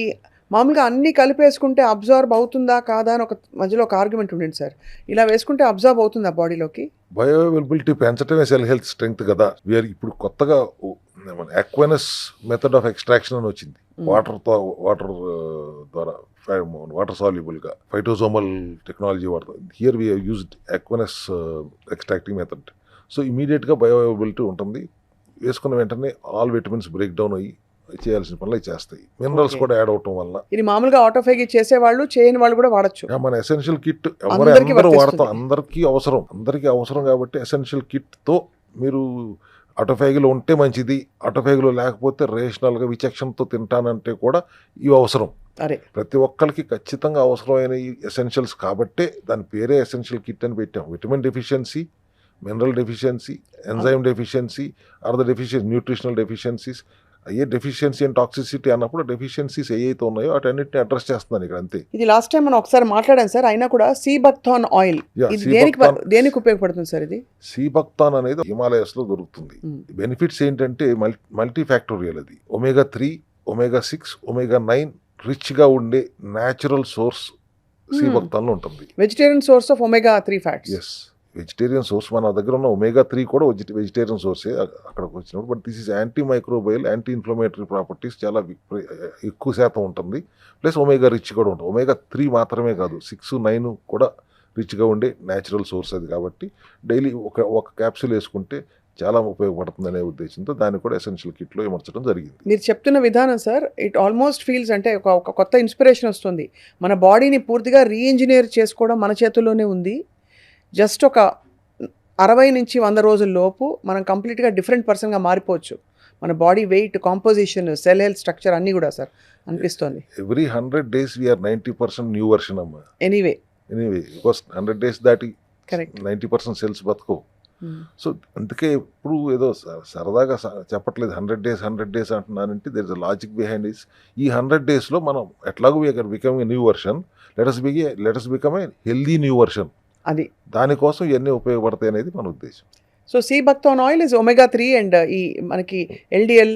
మామూలుగా అన్నీ కలిపేసుకుంటే అబ్జార్బ్ అవుతుందా కాదా అని మధ్యలో ఒక ఆర్గ్యుమెంట్ ఉండింది సార్. ఇలా వేసుకుంటే అబ్జార్బ్ అవుతుందా బాడీలోకి? బయో అవైలబిలిటీ పెంచడమే సెల్ హెల్త్ స్ట్రెంగ్త్ కదా. వీఆర్ ఇప్పుడు కొత్తగా అక్వెనస్ మెథడ్ ఆఫ్ ఎక్స్ట్రాక్షన్ అని వచ్చింది. వాటర్ ద్వారా వాటర్ సాల్యుబుల్గా ఫైటోజోమల్ టెక్నాలజీ వాడతాం. Here we used aqueous extracting method. So ఇమీడియట్గా బయో అవైలబిలిటీ ఉంటుంది. వేసుకున్న వెంటనే ఆల్ విటమిన్స్ బ్రేక్ డౌన్ అయ్యి చేయాల్సిన పనులు చేస్తాయి. మినరల్స్ కూడా యాడ్ అవటం వల్ల. ఇది మామూలుగా ఆటోఫేగి చేసేవాళ్ళు, చేయని వాళ్ళు కూడా వాడచ్చు. మన ఎసెన్షియల్ కిట్ అందరూ వాడతాం, అందరికీ అవసరం కాబట్టి ఎసెన్షియల్ కిట్తో మీరు ఆటోఫేగిలో ఉంటే మంచిది, ఆటోఫేగిలో లేకపోతే రేషనల్గా విచక్షణతో తింటానంటే కూడా ఇవి అవసరం. ప్రతి ఒక్కరికి ఖచ్చితంగా అవసరమైన ఈ ఎసెన్షియల్స్ కాబట్టే దాని పేరే ఎసెన్షియల్ కిట్ అని పెట్టాం. Vitamin deficiency, mineral deficiency, enzyme deficiency, other deficiency, nutritional deficiencies. అయ్యే డెఫిషియన్సీ అండ్ టాక్సిసిటీ అన్నప్పుడు డెఫిషియన్సీస్ ఏవైతే ఉన్నాయో వాటన్నిటిని అడ్రస్ చేస్తున్నాను ఇక్కడ, అంతే. ఇది లాస్ట్ టైం మనం ఒకసారి మాట్లాడాం సార్. అయినా కూడా సీబక్థాన్ ఆయిల్ దేనికి ఉపయోగపడుతుంది సార్? ఇది సీబక్థాన్ అనేది హిమాలయస్లో దొరుకుతుంది. బెనిఫిట్స్ ఏంటంటే మల్టీ ఫ్యాక్టోరియల్. అది omega-3, omega-6, omega-9 రిచ్గా ఉండే న్యాచురల్ సోర్స్ సీబక్థాన్లో ఉంటుంది. Vegetarian source of omega-3 fats. Yes, vegetarian source. మన దగ్గర ఉన్న omega-3 కూడా వెజిటేరియన్ సోర్సే అక్కడికి వచ్చినప్పుడు. But this is antimicrobial, anti inflammatory properties చాలా ఎక్కువ శాతం ఉంటుంది. ప్లస్ omega రిచ్ కూడా ఉంటుంది. omega-3 మాత్రమే కాదు, 6, 9 కూడా రిచ్గా ఉండే న్యాచురల్ సోర్స్ అది కాబట్టి డైలీ ఒక క్యాప్సూల్ వేసుకుంటే చాలా ఉపయోగపడుతుంది అనే ఉద్దేశంతో దాన్ని కూడా ఎసెన్షియల్ కిట్లో ఇమర్చడం జరిగింది. మీరు చెప్తున్న విధానం సార్ ఇట్ ఆల్మోస్ట్ ఫీల్స్ అంటే ఒక కొత్త ఇన్స్పిరేషన్ వస్తుంది. మన బాడీని పూర్తిగా రీఇంజనీర్ చేసుకోవడం మన చేతుల్లోనే ఉంది. జస్ట్ ఒక 60 నుంచి 100 రోజుల లోపు మనం కంప్లీట్గా డిఫరెంట్ పర్సన్గా మారిపోవచ్చు. మన body weight, composition, cell health structure అన్నీ కూడా సార్ అనిపిస్తుంది. Every 100 days we are 90% new version అమ్మా. ఎనీవే బికాస్ 100 days దాటి కరెక్ట్. 90% సెల్స్ బతకవు. సో అందుకే ఎప్పుడు ఏదో సరదాగా చెప్పట్లేదు 100 days అంటున్నానంటే there is a logic behind this. ఈ 100 daysలో మనం ఎట్లాగో become a new version, let us become a healthy new version. అది దానికోసం ఇవన్నీ ఉపయోగపడతాయి అనేది మన ఉద్దేశం. So see buckthorn oil is omega 3 and ఈ మనకి LDL,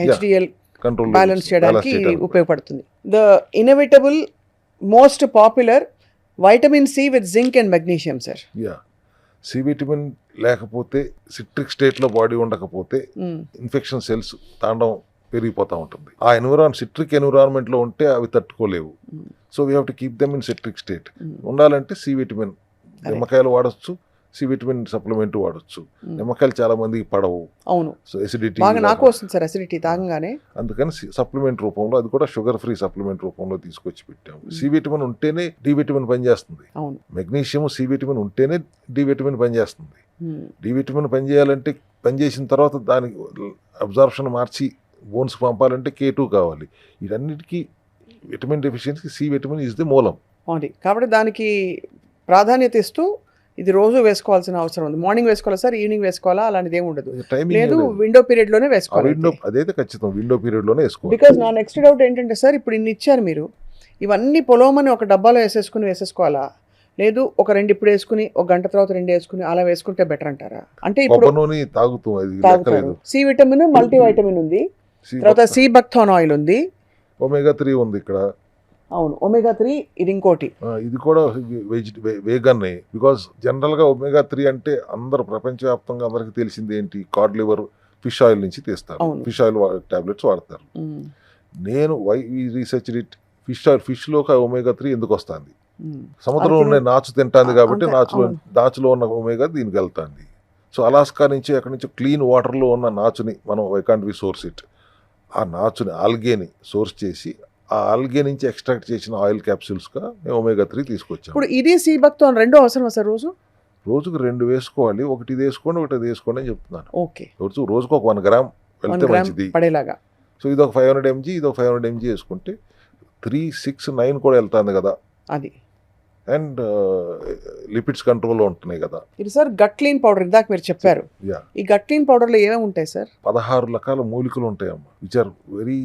HDL కంట్రోల్ బ్యాలెన్స్ చేయడానికి ఉపయోగపడుతుంది. The inevitable most popular vitamin C with zinc and magnesium sir. C vitamin లేకపోతే, సిట్రిక్ స్టేట్లో బాడీ ఉండకపోతే ఇన్ఫెక్షన్ సెల్స్ తాండవం పెరిగిపోతూ ఉంటుంది. ఆ సిట్రిక్ ఎన్విరాన్మెంట్లో ఉంటే అవి తట్టుకోలేవు. So we have to keep them in citric state. ఉండాలంటే సి విటమిన్ నిమ్మకాయలు వాడచ్చు, సి విటమిన్ సప్లిమెంట్ వాడచ్చు. నిమ్మకాయలు చాలా మందికి పడవు. అవును. సో ఎసిడిటీ నాకు వస్తుంది సార్ అసిడిటీ తాగంగానే. అందుకని సప్లిమెంట్ రూపంలో, అది కూడా షుగర్ ఫ్రీ సప్లిమెంట్ రూపంలో తీసుకొచ్చి పెట్టాము. సి విటమిన్ ఉంటేనే డి విటమిన్ పనిచేస్తుంది. అవును. మెగ్నీషియం, సి విటమిన్ ఉంటేనే డి విటమిన్ పనిచేస్తుంది. డి విటమిన్ పనిచేయాలంటే, పనిచేసిన తర్వాత దానికి అబ్జార్ప్షన్ మార్చి బోన్స్ పంపాలంటే K2 కావాలి. వీటన్నిటికీ vitamin deficiency C vitamin is the మూలం. అవును. కాబట్టి దానికి ప్రాధాన్యత ఇస్తూ ఇది రోజు వేసుకోవాల్సిన అవసరం ఉంది. మార్నింగ్ వేసుకోవాలా సార్, ఈవినింగ్ వేసుకోవాలా, అలాంటిది ఏమి ఉండదు. లేదు, విండో పీరియడ్ లోనే వేసుకోవాలి. అదైతే ఖచ్చితం విండో పీరియడ్ లోనే వేసుకోవాలి. బికాజ్ నా నెక్స్ట్ డౌట్ ఏంటంటే సార్, ఇప్పుడు ఇన్ని ఇచ్చారు మీరు, ఇవన్నీ పొలోమని ఒక డబ్బాలో వేసేసుకోవాలా, లేదు ఒక 2 ఇప్పుడు వేసుకుని ఒక గంట తర్వాత 2 వేసుకుని అలా వేసుకుంటే బెటర్ అంటారా? అంటే ఇప్పుడు తాగుతారు. సి విటమిన్, మల్టీ వైటమిన్ ఉంది, తర్వాత సి బక్థాన్ ఆయిల్ ఉంది, ఒమేగా 3 ఉంది ఇక్కడ. అవును, ఒమేగా 3 ఇది ఇంకోటి. ఇది కూడా వేగన్. బికాస్ జనరల్ గా ఒమేగా 3 అంటే అందరు ప్రపంచవ్యాప్తంగా అందరికి తెలిసింది ఏంటి, కార్డ్ లివర్ ఫిష్ ఆయిల్ నుంచి తీస్తారు. ఫిష్ ఆయిల్ టాబ్లెట్స్ వాడతారు. నేను రీసెర్చ్ ఫిష్ లో ఒమేగా 3 ఎందుకు వస్తుంది? సముద్రంలో ఉండే నాచు తింటాంది కాబట్టి నాచులో ఉన్న ఒమేగా దీనికి వెళ్తాంది. సో అలాస్కా నుంచి అక్కడి నుంచి క్లీన్ వాటర్లో ఉన్న నాచుని మనం why can't we source it, ఆ నాచుని ఆల్గేని సోర్స్ చేసి ఆ ఆల్గే నుంచి ఎక్స్ట్రాక్ట్ చేసిన ఆయిల్ క్యాప్సూల్స్గా మేము ఒమేగా 3 తీసుకొచ్చాం. ఇప్పుడు ఇది సి బక్థాన్ రెండో అవసరం సార్? రోజుకు 2 వేసుకోవాలి. ఒకటి ఇది వేసుకోండి, ఒకటి అది వేసుకోండి అని చెప్తున్నాను. ఓకే. రోజుకు ఒక 1 గ్రామ్ వెళ్తే మంచిది పడేలాగా. సో ఇది ఒక 500 mg, ఇది ఒక 500 mg వేసుకుంటే 3, 6, 9 కూడా వెళ్తుంది కదా. అది అండ్ లిపిడ్స్ కంట్రోల్లో ఉంటున్నాయి కదా. ఇది సార్ గట్ క్లీన్ పౌడర్ ఇందాక మీరు చెప్పారు. ఈ గట్ క్లీన్ పౌడర్లో ఏమేమి ఉంటాయి సార్? 16 రకాల మూలికలు ఉంటాయమ్మా, which are very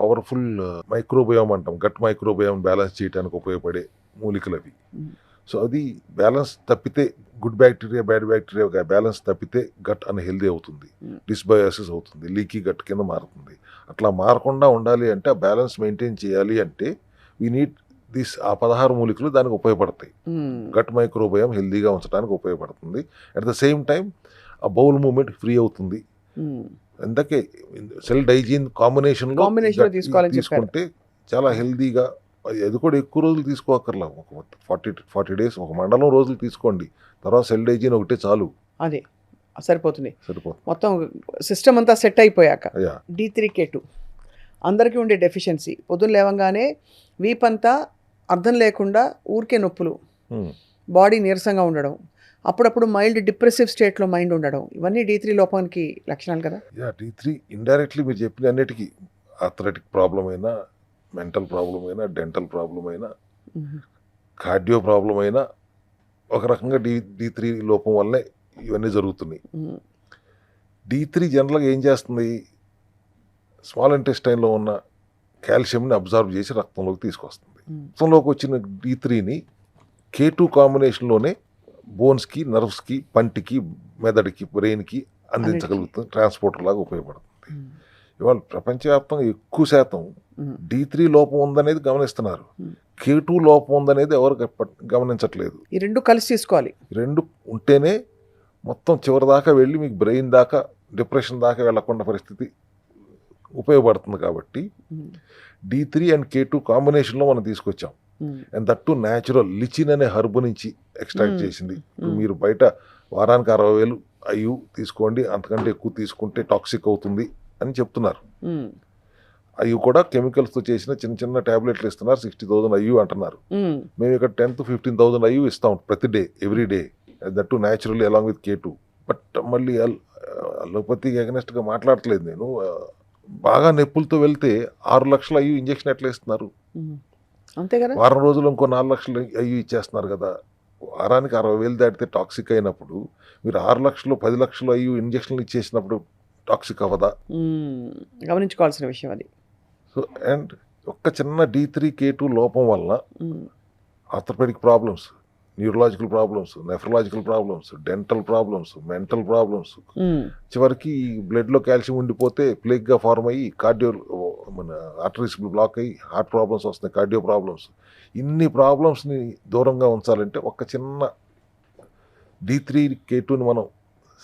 powerful microbiome అంటాం. గట్ మైక్రోబయోమ్ బ్యాలెన్స్ చేయడానికి ఉపయోగపడే మూలికలు అవి. సో అది బ్యాలెన్స్ తప్పితే, good bacteria bad bacteria balance తప్పితే గట్ అన్హెల్దీ అవుతుంది, డిస్బయోసిస్ అవుతుంది, లీకీ గట్ కింద మారుతుంది. అట్లా మారకుండా ఉండాలి అంటే, ఆ బ్యాలెన్స్ మెయింటైన్ చేయాలి అంటే వీ నీడ్ ఆ 16 మూలికలు దానికి ఉపయోగపడతాయి. గట్ మైక్రోబయోమ్ హెల్దీగా ఉంచడానికి ఉపయోగపడుతుంది. అట్ ద సేమ్ టైం ఆ బౌల్ మూవ్మెంట్ ఫ్రీ అవుతుంది. అందుకే సెల్ డైజీన్ కాంబినేషన్లో తీసుకుంటే చాలా హెల్దీగా, అది కూడా ఎక్కువ రోజులు తీసుకోకర్లా, ఒక 40 days, ఒక మండలం రోజులు తీసుకోండి. తర్వాత సెల్ డైజీన్ ఒకటే చాలు, అదే సరిపోతుంది. మొత్తం సిస్టమ్ అంతా సెట్ అయిపోయాక. D3K2 అందరికీ ఉండే డెఫిషియన్సీ. పొద్దున్న లేవంగానే వీపంతా అర్థం లేకుండా ఊరికే నొప్పులు, బాడీ నీరసంగా ఉండడం, అప్పుడప్పుడు మైల్డ్ డిప్రెసివ్ స్టేట్లో మైండ్ ఉండడం, ఇవన్నీ D3 లోపానికి లక్షణాలు కదా. D3 ఇండైరెక్ట్లీ మీరు చెప్పిన అన్నిటికీ, ఆర్థరైటిక్ ప్రాబ్లం అయినా, మెంటల్ ప్రాబ్లం అయినా, డెంటల్ ప్రాబ్లం అయినా, కార్డియో ప్రాబ్లం అయినా, ఒక రకంగా D3 లోపం వల్లే ఇవన్నీ జరుగుతున్నాయి. D3 జనరల్గా ఏం చేస్తుంది, స్మాల్ ఇంటెస్టైన్లో ఉన్న కాల్షియంని అబ్జార్బ్ చేసి రక్తంలోకి తీసుకొస్తుంది. రక్తంలోకి వచ్చిన D3ని K2 కాంబినేషన్లోనే బోన్స్కి, నర్వ్స్కి, పంటికి, మెదడుకి, బ్రెయిన్కి అందించగలుగుతుంది, ట్రాన్స్పోర్టర్ లాగా ఉపయోగపడుతుంది. ఇవాళ ప్రపంచవ్యాప్తంగా ఎక్కువ శాతం D3 లోపం ఉందనేది గమనిస్తున్నారు, K2 లోపం ఉందనేది ఎవరు గమనించట్లేదు. ఈ రెండు కలిసి తీసుకోవాలి. రెండు ఉంటేనే మొత్తం చివరి దాకా వెళ్ళి మీకు బ్రెయిన్ దాకా, డిప్రెషన్ దాకా వెళ్ళకుండా పరిస్థితి ఉపయోగపడుతుంది. కాబట్టి D3 అండ్ K2 కాంబినేషన్లో మనం తీసుకొచ్చాం. అండ్ దట్ టు న్యాచురల్ లిచిన్ అనే హర్బ్ నుంచి ఎక్స్ట్రాక్ట్ చేసింది. ఇప్పుడు మీరు బయట వారానికి 60,000 అయ్యు తీసుకోండి, అంతకంటే ఎక్కువ తీసుకుంటే టాక్సిక్ అవుతుంది అని చెప్తున్నారు. అవి కూడా కెమికల్స్తో చేసిన చిన్న చిన్న ట్యాబ్లెట్లు ఇస్తున్నారు, 60,000 అయ్యు అంటున్నారు. మేము ఇక్కడ 10,000 to 15,000 అయ్యు ఇస్తాం ప్రతి day, every day, that to naturally along with K2. But మళ్ళీ అలోపతికి అగనెస్ట్గా మాట్లాడట్లేదు నేను. బాగా నొప్పులతో వెళ్తే 6 లక్షల అయ్యు ఇంజక్షన్ ఎట్లా ఇస్తున్నారు? అంతే కదా. వారం రోజులు ఇంకో 4 లక్షలు అయ్యు ఇచ్చేస్తున్నారు కదా. వారానికి 60,000 దాటితే టాక్సిక్ అయినప్పుడు మీరు 6 లక్షలు 10 లక్షలు అయ్యు ఇంజక్షన్లు ఇచ్చేసినప్పుడు టాక్సిక్ అవ్వదా? గమనించుకోవాల్సిన విషయం అది. సో అండ్ ఒక్క చిన్న D3 K2 లోపం వల్ల orthopaedic problems, neurological problems, nephrological problems, dental problems, mental problems, చివరికి బ్లడ్లో కాల్షియం ఉండిపోతే ప్లేగ్గా ఫార్మ్ అయ్యి మన ఆర్టరీస్ బ్లాక్ అయ్యి హార్ట్ ప్రాబ్లమ్స్ వస్తున్నాయి, కార్డియో ప్రాబ్లమ్స్. ఇన్ని ప్రాబ్లమ్స్ని దూరంగా ఉంచాలంటే ఒక చిన్న D3 K2ని మనం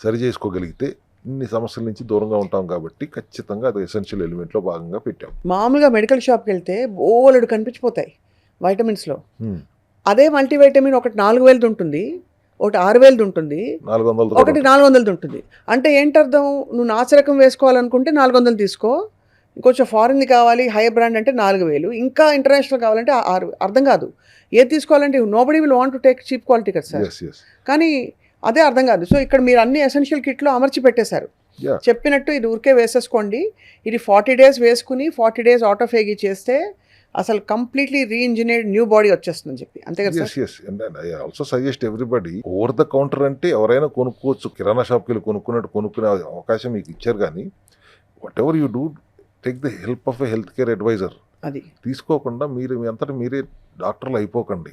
సరి చేసుకోగలిగితే ఇన్ని సమస్యల నుంచి దూరంగా ఉంటాం. కాబట్టి ఖచ్చితంగా అది ఎసెన్షియల్ ఎలిమెంట్లో భాగంగా పెట్టాం. మామూలుగా మెడికల్ షాప్కి వెళ్తే బోలెడు కనిపించిపోతాయి వైటమిన్స్లో. అదే మల్టీవైటమిన్ ఒకటి 4,000 ఉంటుంది, ఒకటి 6,000 ఉంటుంది, 400 ఒకటి 400 ఉంటుంది. అంటే ఏంటర్థం? నువ్వు నాసిరకం వేసుకోవాలనుకుంటే 400 తీసుకో, ఇంకొంచెం ఫారిన్ది కావాలి హై బ్రాండ్ అంటే 4,000, ఇంకా ఇంటర్నేషనల్ కావాలంటే 6. అర్థం కాదు ఏది తీసుకోవాలంటే. Nobody will want to take cheap quality కదా సార్. కానీ అదే అర్థం కాదు. సో ఇక్కడ మీరు అన్ని ఎసెన్షియల్ కిట్లో అమర్చి పెట్టేశారు. చెప్పినట్టు ఇది ఊరికే వేసేసుకోండి, ఇది 40 days వేసుకుని 40 days ఆటోఫేగి చేస్తే అసలు కంప్లీట్లీ రీఇంజనీర్డ్ న్యూ బాడీ వచ్చేస్తుందని చెప్పి. అంతే కదా sir. I also suggest everybody, over the counter అంటే ఎవరైనా కొనుక్కోవచ్చు, కిరాణా షాప్కి వెళ్ళి కొనుక్కునే అవకాశం మీకు ఇచ్చారు. కానీ whatever you do, take the help of a health care advisor. అది తీసుకోకుండా మీరు మీ అంతటా మీరే డాక్టర్లు అయిపోకండి.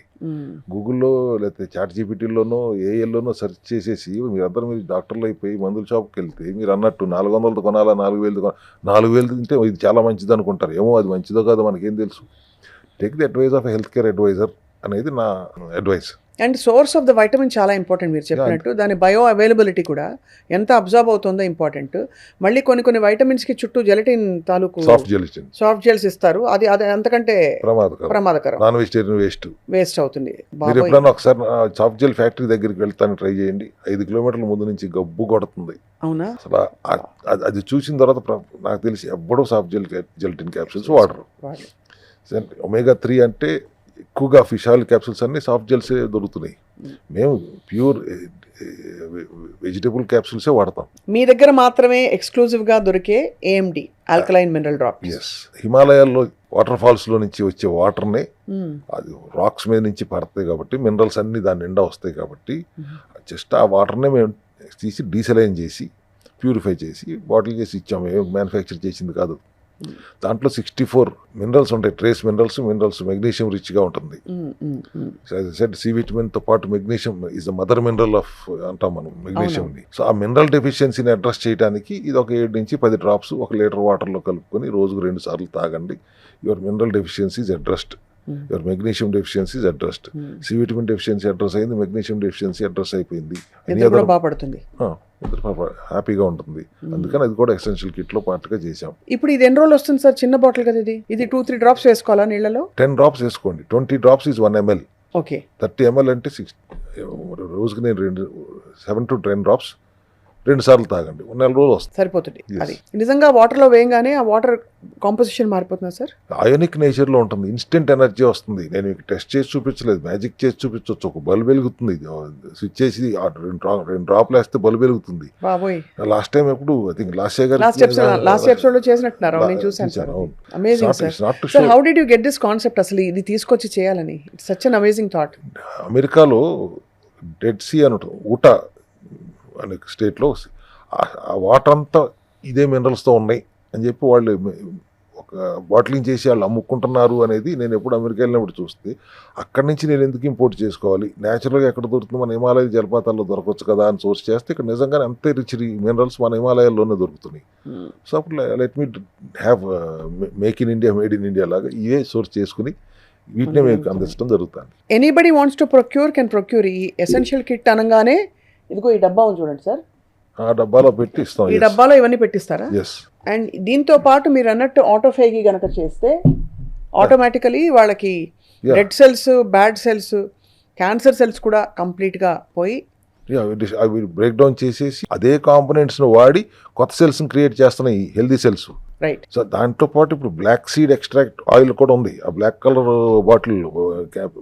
గూగుల్లో లేకపోతే చాట్ జీపీటీలోనో ఏఎల్లోనో సెర్చ్ చేసేసి మీరందరూ మీరు డాక్టర్లు అయిపోయి మందుల షాప్కి వెళ్తే మీరు అన్నట్టు 400 కొనాలా, 4,000 తింటే ఇది చాలా మంచిది అనుకుంటారు. ఏమో అది మంచిదో కాదో మనకేం తెలుసు. Take the advice of health care advisor అనేది నా advice. And source of the vitamin చాలా ఇంపార్టెంట్ మీరు చెప్పినట్టు. దాని బయో అవైలబిలిటీ కూడా ఎంత అబ్జర్వ్ అవుతుందో ఇంపార్టెంట్. మళ్ళీ కొన్ని వైటమిన్స్కి చుట్టూ జెలటిన్ తాలూకు సాఫ్ట్ జెల్స్ ఇస్తారు. అది అంతకంటే ప్రమాదకరం. నాన్ వెజిటేరియన్ వేస్ట్ అవుతుంది. మీరు ఎప్పుడైనా ఒకసారి సాఫ్ట్ జెల్ ఫ్యాక్టరీ దగ్గరికి వెళ్తాను ట్రై చేయండి. 5 కిలోమీటర్ల ముందు నుంచి గబ్బు కొడుతుంది. అవునా? అసలు అది చూసిన తర్వాత నాకు తెలిసి ఎప్పుడూ సాఫ్ట్ జెలటిన్ క్యాప్సూల్స్ వాడరు. ఒమేగా 3 అంటే ఎక్కువగా ఫిష్ ఆయిల్ క్యాప్సూల్స్ అన్ని సాఫ్ట్ జెల్సే దొరుకుతున్నాయి. మేము ప్యూర్ వెజిటబుల్ క్యాప్సూల్సే వాడతాం. మీ దగ్గర మాత్రమే ఎక్స్క్లూజివ్గా దొరికే AMD ఆల్కలైన్ మినరల్ డ్రాప్. హిమాలయాల్లో వాటర్ ఫాల్స్ లో నుంచి వచ్చే వాటర్ని, అది రాక్స్ మీద నుంచి పడతాయి కాబట్టి మినరల్స్ అన్ని దాని నిండా వస్తాయి కాబట్టి జస్ట్ ఆ వాటర్నే మేము తీసి డీసలైన్ చేసి ప్యూరిఫై చేసి బాటిల్ చేసి ఇచ్చాము. ఏం మ్యానుఫ్యాక్చర్ చేసింది కాదు. దాంట్లో 64 మినరల్స్ ఉంటాయి, ట్రేస్ మినరల్స్. మెగ్నీషియం రిచ్గా ఉంటుంది. సి విటమిన్తో పాటు magnesium is the mother mineral of అంటాం మనం మెగ్నీషియంని. సో ఆ మినరల్ డెఫిషియన్సీని అడ్రస్ చేయడానికి ఇది ఒక 7 నుంచి 10 డ్రాప్స్ 1 లీటర్ వాటర్లో కలుపుకొని రోజుకు 2 సార్లు తాగండి. Your mineral deficiency is addressed, your magnesium deficiency is addressed. C vitamin deficiency address అయింది, మెగ్నీషియం డెఫిషియన్సీ అడ్రస్ అయిపోయింది. హ్యాపీగా ఉంటుంది. అందుకని అది కూడా ఎసెన్షియల్ కిట్ లో పార్ట్గా చేసాం. ఇప్పుడు ఇది ఎన్ని రోజులు వస్తుంది సార్? చిన్న బాటిల్ కదా ఇది 2-3 డ్రాప్స్ వేసుకోవాలా నీళ్ళలో? 10 డ్రాప్స్ వేసుకోండి. 20 drops is 1 ml. Okay. 30 ml అంటే రోజుకి నేను 7 to 10 డ్రాప్స్ 2 సార్లు తాగండి. 1 నెల రోజులు వస్తుంది, సరిపోతుంది. అది నిజంగా వాటర్లో వేయగానే ఆ వాటర్ కాంపోజిషన్ మారిపోతుందా సార్? అయోనిక్ నేచర్లో ఉంటుంది, ఇన్స్టెంట్ ఎనర్జీ వస్తుంది. నేను మీకు టెస్ట్ చేసి చూపించలేదు, మ్యాజిక్ చేసి చూపించవచ్చు. ఒక బల్బ్ వెలుగుతుంది, స్విచ్ చేసి 2 డ్రాప్లు వేస్తే బల్బ్ వెలుగుతుంది. లాస్ట్ టైం ఎప్పుడు ఐ థింక్ లాస్ట్ ఎపిసోడ్ లో చేసినట్టున్నారు, నేను చూసాను sir. Amazing sir. So how did you get this concept? అసలు ఇది తీసుకొచ్చి చేయాలని it's such an amazing thought. అమెరికాలో డెడ్ సీ అని ఉంటుంది, ఊటా అనే స్టేట్లో ఆ వాటర్ అంతా ఇదే మినరల్స్తో ఉన్నాయి అని చెప్పి వాళ్ళు ఒక బాటిలింగ్ చేసి వాళ్ళు అమ్ముకుంటున్నారు అనేది నేను ఎప్పుడు అమెరికా వెళ్ళినప్పుడు చూస్తే, అక్కడి నుంచి నేను ఎందుకు ఇంపోర్ట్ చేసుకోవాలి, న్యాచురల్గా ఎక్కడ దొరుకుతుంది, మన హిమాలయ జలపాతాల్లో దొరకవచ్చు కదా అని సోర్స్ చేస్తే ఇక్కడ నిజంగానే అంతే రిచ్ మినరల్స్ మన హిమాలయాల్లోనే దొరుకుతున్నాయి. సో అప్పుడు let me have make in India, made in India లాగా ఇవే సోర్స్ చేసుకుని వీటినే మీకు అందించడం జరుగుతుంది. Anybody wants to procure can procure. ఈ ఎసెన్షియల్ కిట్ అనగానే ఇదిగో ఈ డబ్బా ఉంది చూడండి సార్, ఆ డబ్బాలో పెట్టి ఇస్తాం. ఈ డబ్బాలో ఇవన్నీ పెట్టిస్తారా? అండ్ దీంతో పాటు మీరు అన్నట్టు ఆటోఫేగి గనక చేస్తే ఆటోమేటికలీ వాళ్ళకి Yeah. Red cells, bad cells, cancer cells కూడా కంప్లీట్గా పోయి అవి బ్రేక్ డౌన్ చేసేసి అదే కాంపోనెంట్స్ను వాడి కొత్త సెల్స్ని క్రియేట్ చేస్తున్నాయి హెల్దీ సెల్స్. రైట్. సో దాంతో పాటు ఇప్పుడు బ్లాక్ సీడ్ ఎక్స్ట్రాక్ట్ ఆయిల్ కూడా ఉంది. ఆ బ్లాక్ కలర్ బాటిల్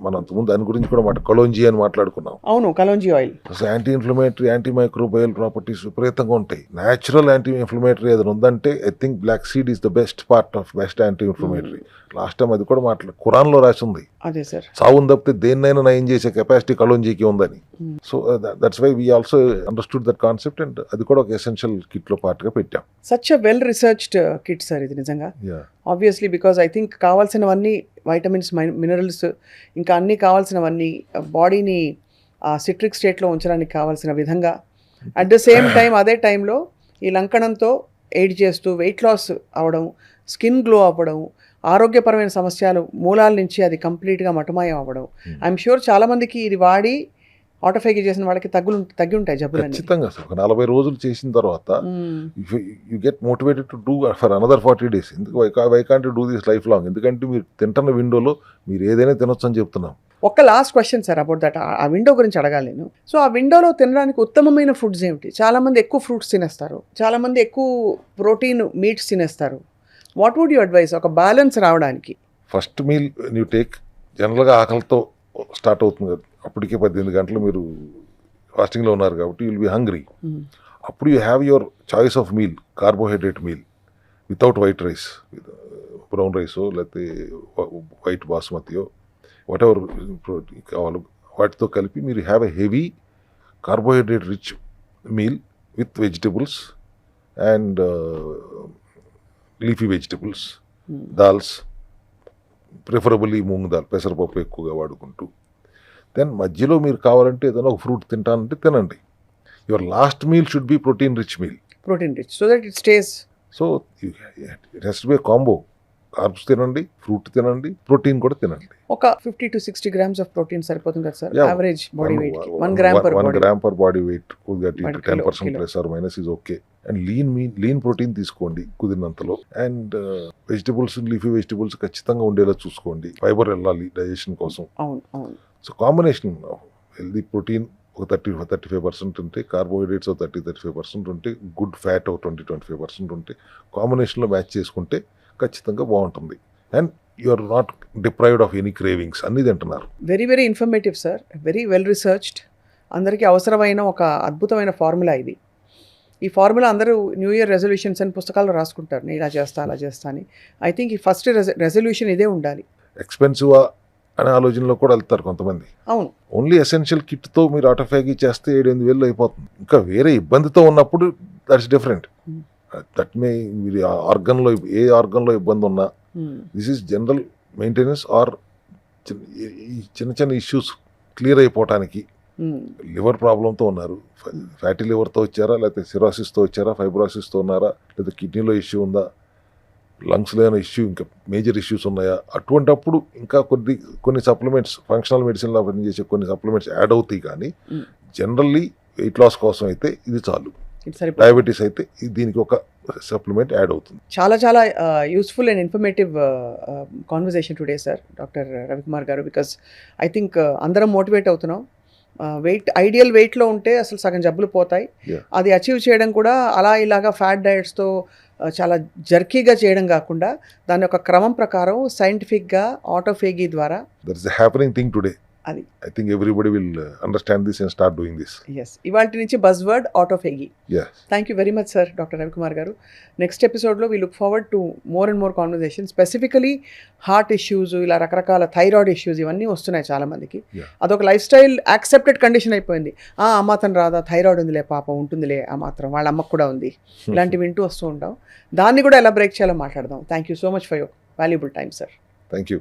మనం అంతకుముందు దాని గురించి కూడా కలోంజీ అని మాట్లాడుకున్నాం. అవును, kalonji oil. So anti inflammatory, antimicrobial properties విపరీతంగా ఉంటాయి. న్యాచురల్ యాంటీ ఇన్ఫ్లమేటరీ ఏదైనా ఉందంటే I think black seed is the best part of best anti inflammatory. Last time అది కూడా ఖురాన్లో రాసి ఉంది. అదే సార్, సావును తప్పితే దేన్నైనా నయం చేసే కెపాసిటీ కలోంజీకి ఉందని. So that's why we also understood that concept and అది కూడా ఒక ఎసెన్షియల్ కిట్లో పార్ట్గా పెట్టాం. Such a well researched kit sir ఇది నిజంగా. Yeah. Obviously because I think కావాల్సినవన్నీ వైటమిన్స్, మినరల్స్, ఇంకా అన్నీ కావాల్సినవన్నీ బాడీని సిట్రిక్ స్టేట్లో ఉంచడానికి కావాల్సిన విధంగా అట్ ద సేమ్ టైం అదే టైంలో ఈ లంకణంతో ఎయిడ్ చేస్తూ వెయిట్ లాస్ అవ్వడం, స్కిన్ గ్లో అవ్వడం, ఆరోగ్యపరమైన సమస్యలు మూలాల నుంచి అది కంప్లీట్గా మటుమాయం అవ్వడం. ఐఎమ్ షూర్ చాలామందికి ఇది వాడి ఆటోఫేగి చేసిన వాళ్ళకి తగ్గి ఉంటాయి జబ్బులన్నీ. ఖచ్చితంగా సార్. ఒక 40 రోజులు చేసిన తర్వాత you get motivated to do for another 40 days. ఎందుకు why can't do this life long? ఎందుకంటే మీరు తింటున్న విండోలో మీరు ఏదైనా తినొచ్చు అని చెప్తున్నాం. ఒక్క last question sir about that, ఆ విండో గురించి అడగాలి నేను. సో ఆ విండోలో తినడానికి ఉత్తమమైన ఫుడ్స్ ఏమిటి? చాలామంది ఎక్కువ ఫ్రూట్స్ తినేస్తారు, చాలామంది ఎక్కువ ప్రోటీన్ మీట్స్ తినేస్తారు. వాట్ వుడ్ యూ అడ్వైస్ ఒక బ్యాలెన్స్ రావడానికి? ఫస్ట్ మీల్ యూ టేక్ జనరల్గా ఆకలితో స్టార్ట్ అవుతుంది కదా, అప్పటికే 18 గంటలు మీరు ఫాస్టింగ్లో ఉన్నారు కాబట్టి విల్ బి హంగ్రీ. అప్పుడు you have your choice of meal, carbohydrate meal without white rice, brown రైసో లేకపోతే వైట్ బాస్మతియో వాట్ ఎవర్ ప్రోటీన్ కావాలో వాటితో కలిపి మీరు have a heavy carbohydrate rich meal with vegetables and leafy vegetables, dals, preferably moong dal, పెసరపప్పు ఎక్కువగా వాడుకుంటూ. దెన్ మధ్యలో మీరు కావాలంటే ఏదైనా ఒక ఫ్రూట్ తింటానంటే తినండి. Your last meal should be protein rich meal. Protein rich so that it stays. So it has to be combo. Carbs తినండి, ఫ్రూట్ తినండి, ప్రోటీన్ కూడా తినండి. ఒక 50 to 60 grams ఆఫ్ ప్రోటీన్ సరిపోతుంది కదా sir? Yeah. Average body weight 1 gram per body. 1 gram per body weight. 1 10% kilo. Plus or minus is okay. And lean protein తీసుకోండి కుదిరినంతలో. అండ్ వెజిటబుల్స్, లీఫీ వెజిటబుల్స్ ఖచ్చితంగా ఉండేలా చూసుకోండి. ఫైబర్ వెళ్ళాలి డైజెషన్ కోసం. అవును అవును. సో కాంబినేషన్ హెల్దీ ప్రోటీన్ ఒక 35% ఉంటే, కార్బోహైడ్రేట్స్ 30-35% ఉంటే, గుడ్ ఫ్యాట్ ఒక 20-25% ఉంటే, కాంబినేషన్లో మ్యాచ్ చేసుకుంటే ఖచ్చితంగా బాగుంటుంది. And you are not deprived of any cravings, అన్నీ తింటున్నారు. Very very informative sir, very well researched. అందరికీ అవసరమైన ఒక అద్భుతమైన ఫార్ములా ఇది. ఈ ఫార్ములా అందరూ న్యూ ఇయర్ రెజల్యూషన్స్ అని పుస్తకాల్లో రాసుకుంటారు, నేను ఇలా చేస్తా అలా చేస్తా అని. ఐ థింక్ ఈ ఫస్ట్ రెజల్యూషన్ ఇదే ఉండాలి. ఎక్స్పెన్సివ్ అనే ఆలోచనలో కూడా వెళ్తారు కొంతమంది. అవును. ఓన్లీ ఎసెన్షియల్ కిట్తో మీరు ఆటోఫాగీ చేస్తే 7-8 అయిపోతుంది. ఇంకా వేరే ఇబ్బందితో ఉన్నప్పుడు దట్స్ డిఫరెంట్. దట్ మే మీరు ఏ ఆర్గన్లో ఇబ్బంది ఉన్నా, this is general maintenance are చిన్న ఇష్యూస్ క్లియర్ అయిపోవటానికి. లివర్ ప్రాబ్లంతో ఉన్నారు, ఫ్యాటీ లివర్తో వచ్చారా, లేకపోతే సిరాసిస్తో వచ్చారా, ఫైబ్రోసిస్తో ఉన్నారా, లేదా కిడ్నీలో ఇష్యూ ఉందా, లంగ్స్లో ఏమైనా ఇష్యూ, ఇంకా మేజర్ ఇష్యూస్ ఉన్నాయా, అటువంటప్పుడు ఇంకా కొన్ని సప్లిమెంట్స్, ఫంక్షనల్ మెడిసిన్లో పనిచేసే కొన్ని సప్లిమెంట్స్ యాడ్ అవుతాయి. కానీ జనరల్లీ వెయిట్ లాస్ కోసం అయితే ఇది చాలు. డయాబెటీస్ అయితే దీనికి ఒక సప్లిమెంట్ యాడ్ అవుతుంది. చాలా చాలా useful and informative conversation today sir, doctor Ravikumar గారు. బికాస్ ఐ థింక్ అందరం మోటివేట్ అవుతున్నాం. ఐడియల్ వెయిట్లో ఉంటే అసలు సగం జబ్బులు పోతాయి. అది అచీవ్ చేయడం కూడా అలా ఇలాగా ఫ్యాట్ డయట్స్తో చాలా జర్కీగా చేయడం కాకుండా దాని యొక్క క్రమం ప్రకారం సైంటిఫిక్గా ఆటోఫేగీ ద్వారా. That is the happening thing today. అది I think everybody will understand this and start doing this. Yes, ఇవాల్టి నుంచి buzz word autophagy. Yes. Thank you very much sir, doctor Ravikumar garu. Next ఎపిసోడ్లో we look forward to more and more conversation, specifically heart issues, ఇలా రకరకాల థైరాయిడ్ ఇష్యూస్ ఇవన్నీ వస్తున్నాయి చాలామందికి. అదొక లైఫ్ స్టైల్ యాక్సెప్టెడ్ కండిషన్ అయిపోయింది. ఆ మాత్రం రాదా, థైరాయిడ్ ఉందిలే పాపం, ఉంటుందిలే ఆ మాత్రం, వాళ్ళ అమ్మకు కూడా ఉంది, ఇలాంటివి వింటూ వస్తూ ఉంటాం. దాన్ని కూడా ఎలా బ్రేక్ చేయాలో మాట్లాడదాం. Thank you so much for your valuable time sir. Thank you.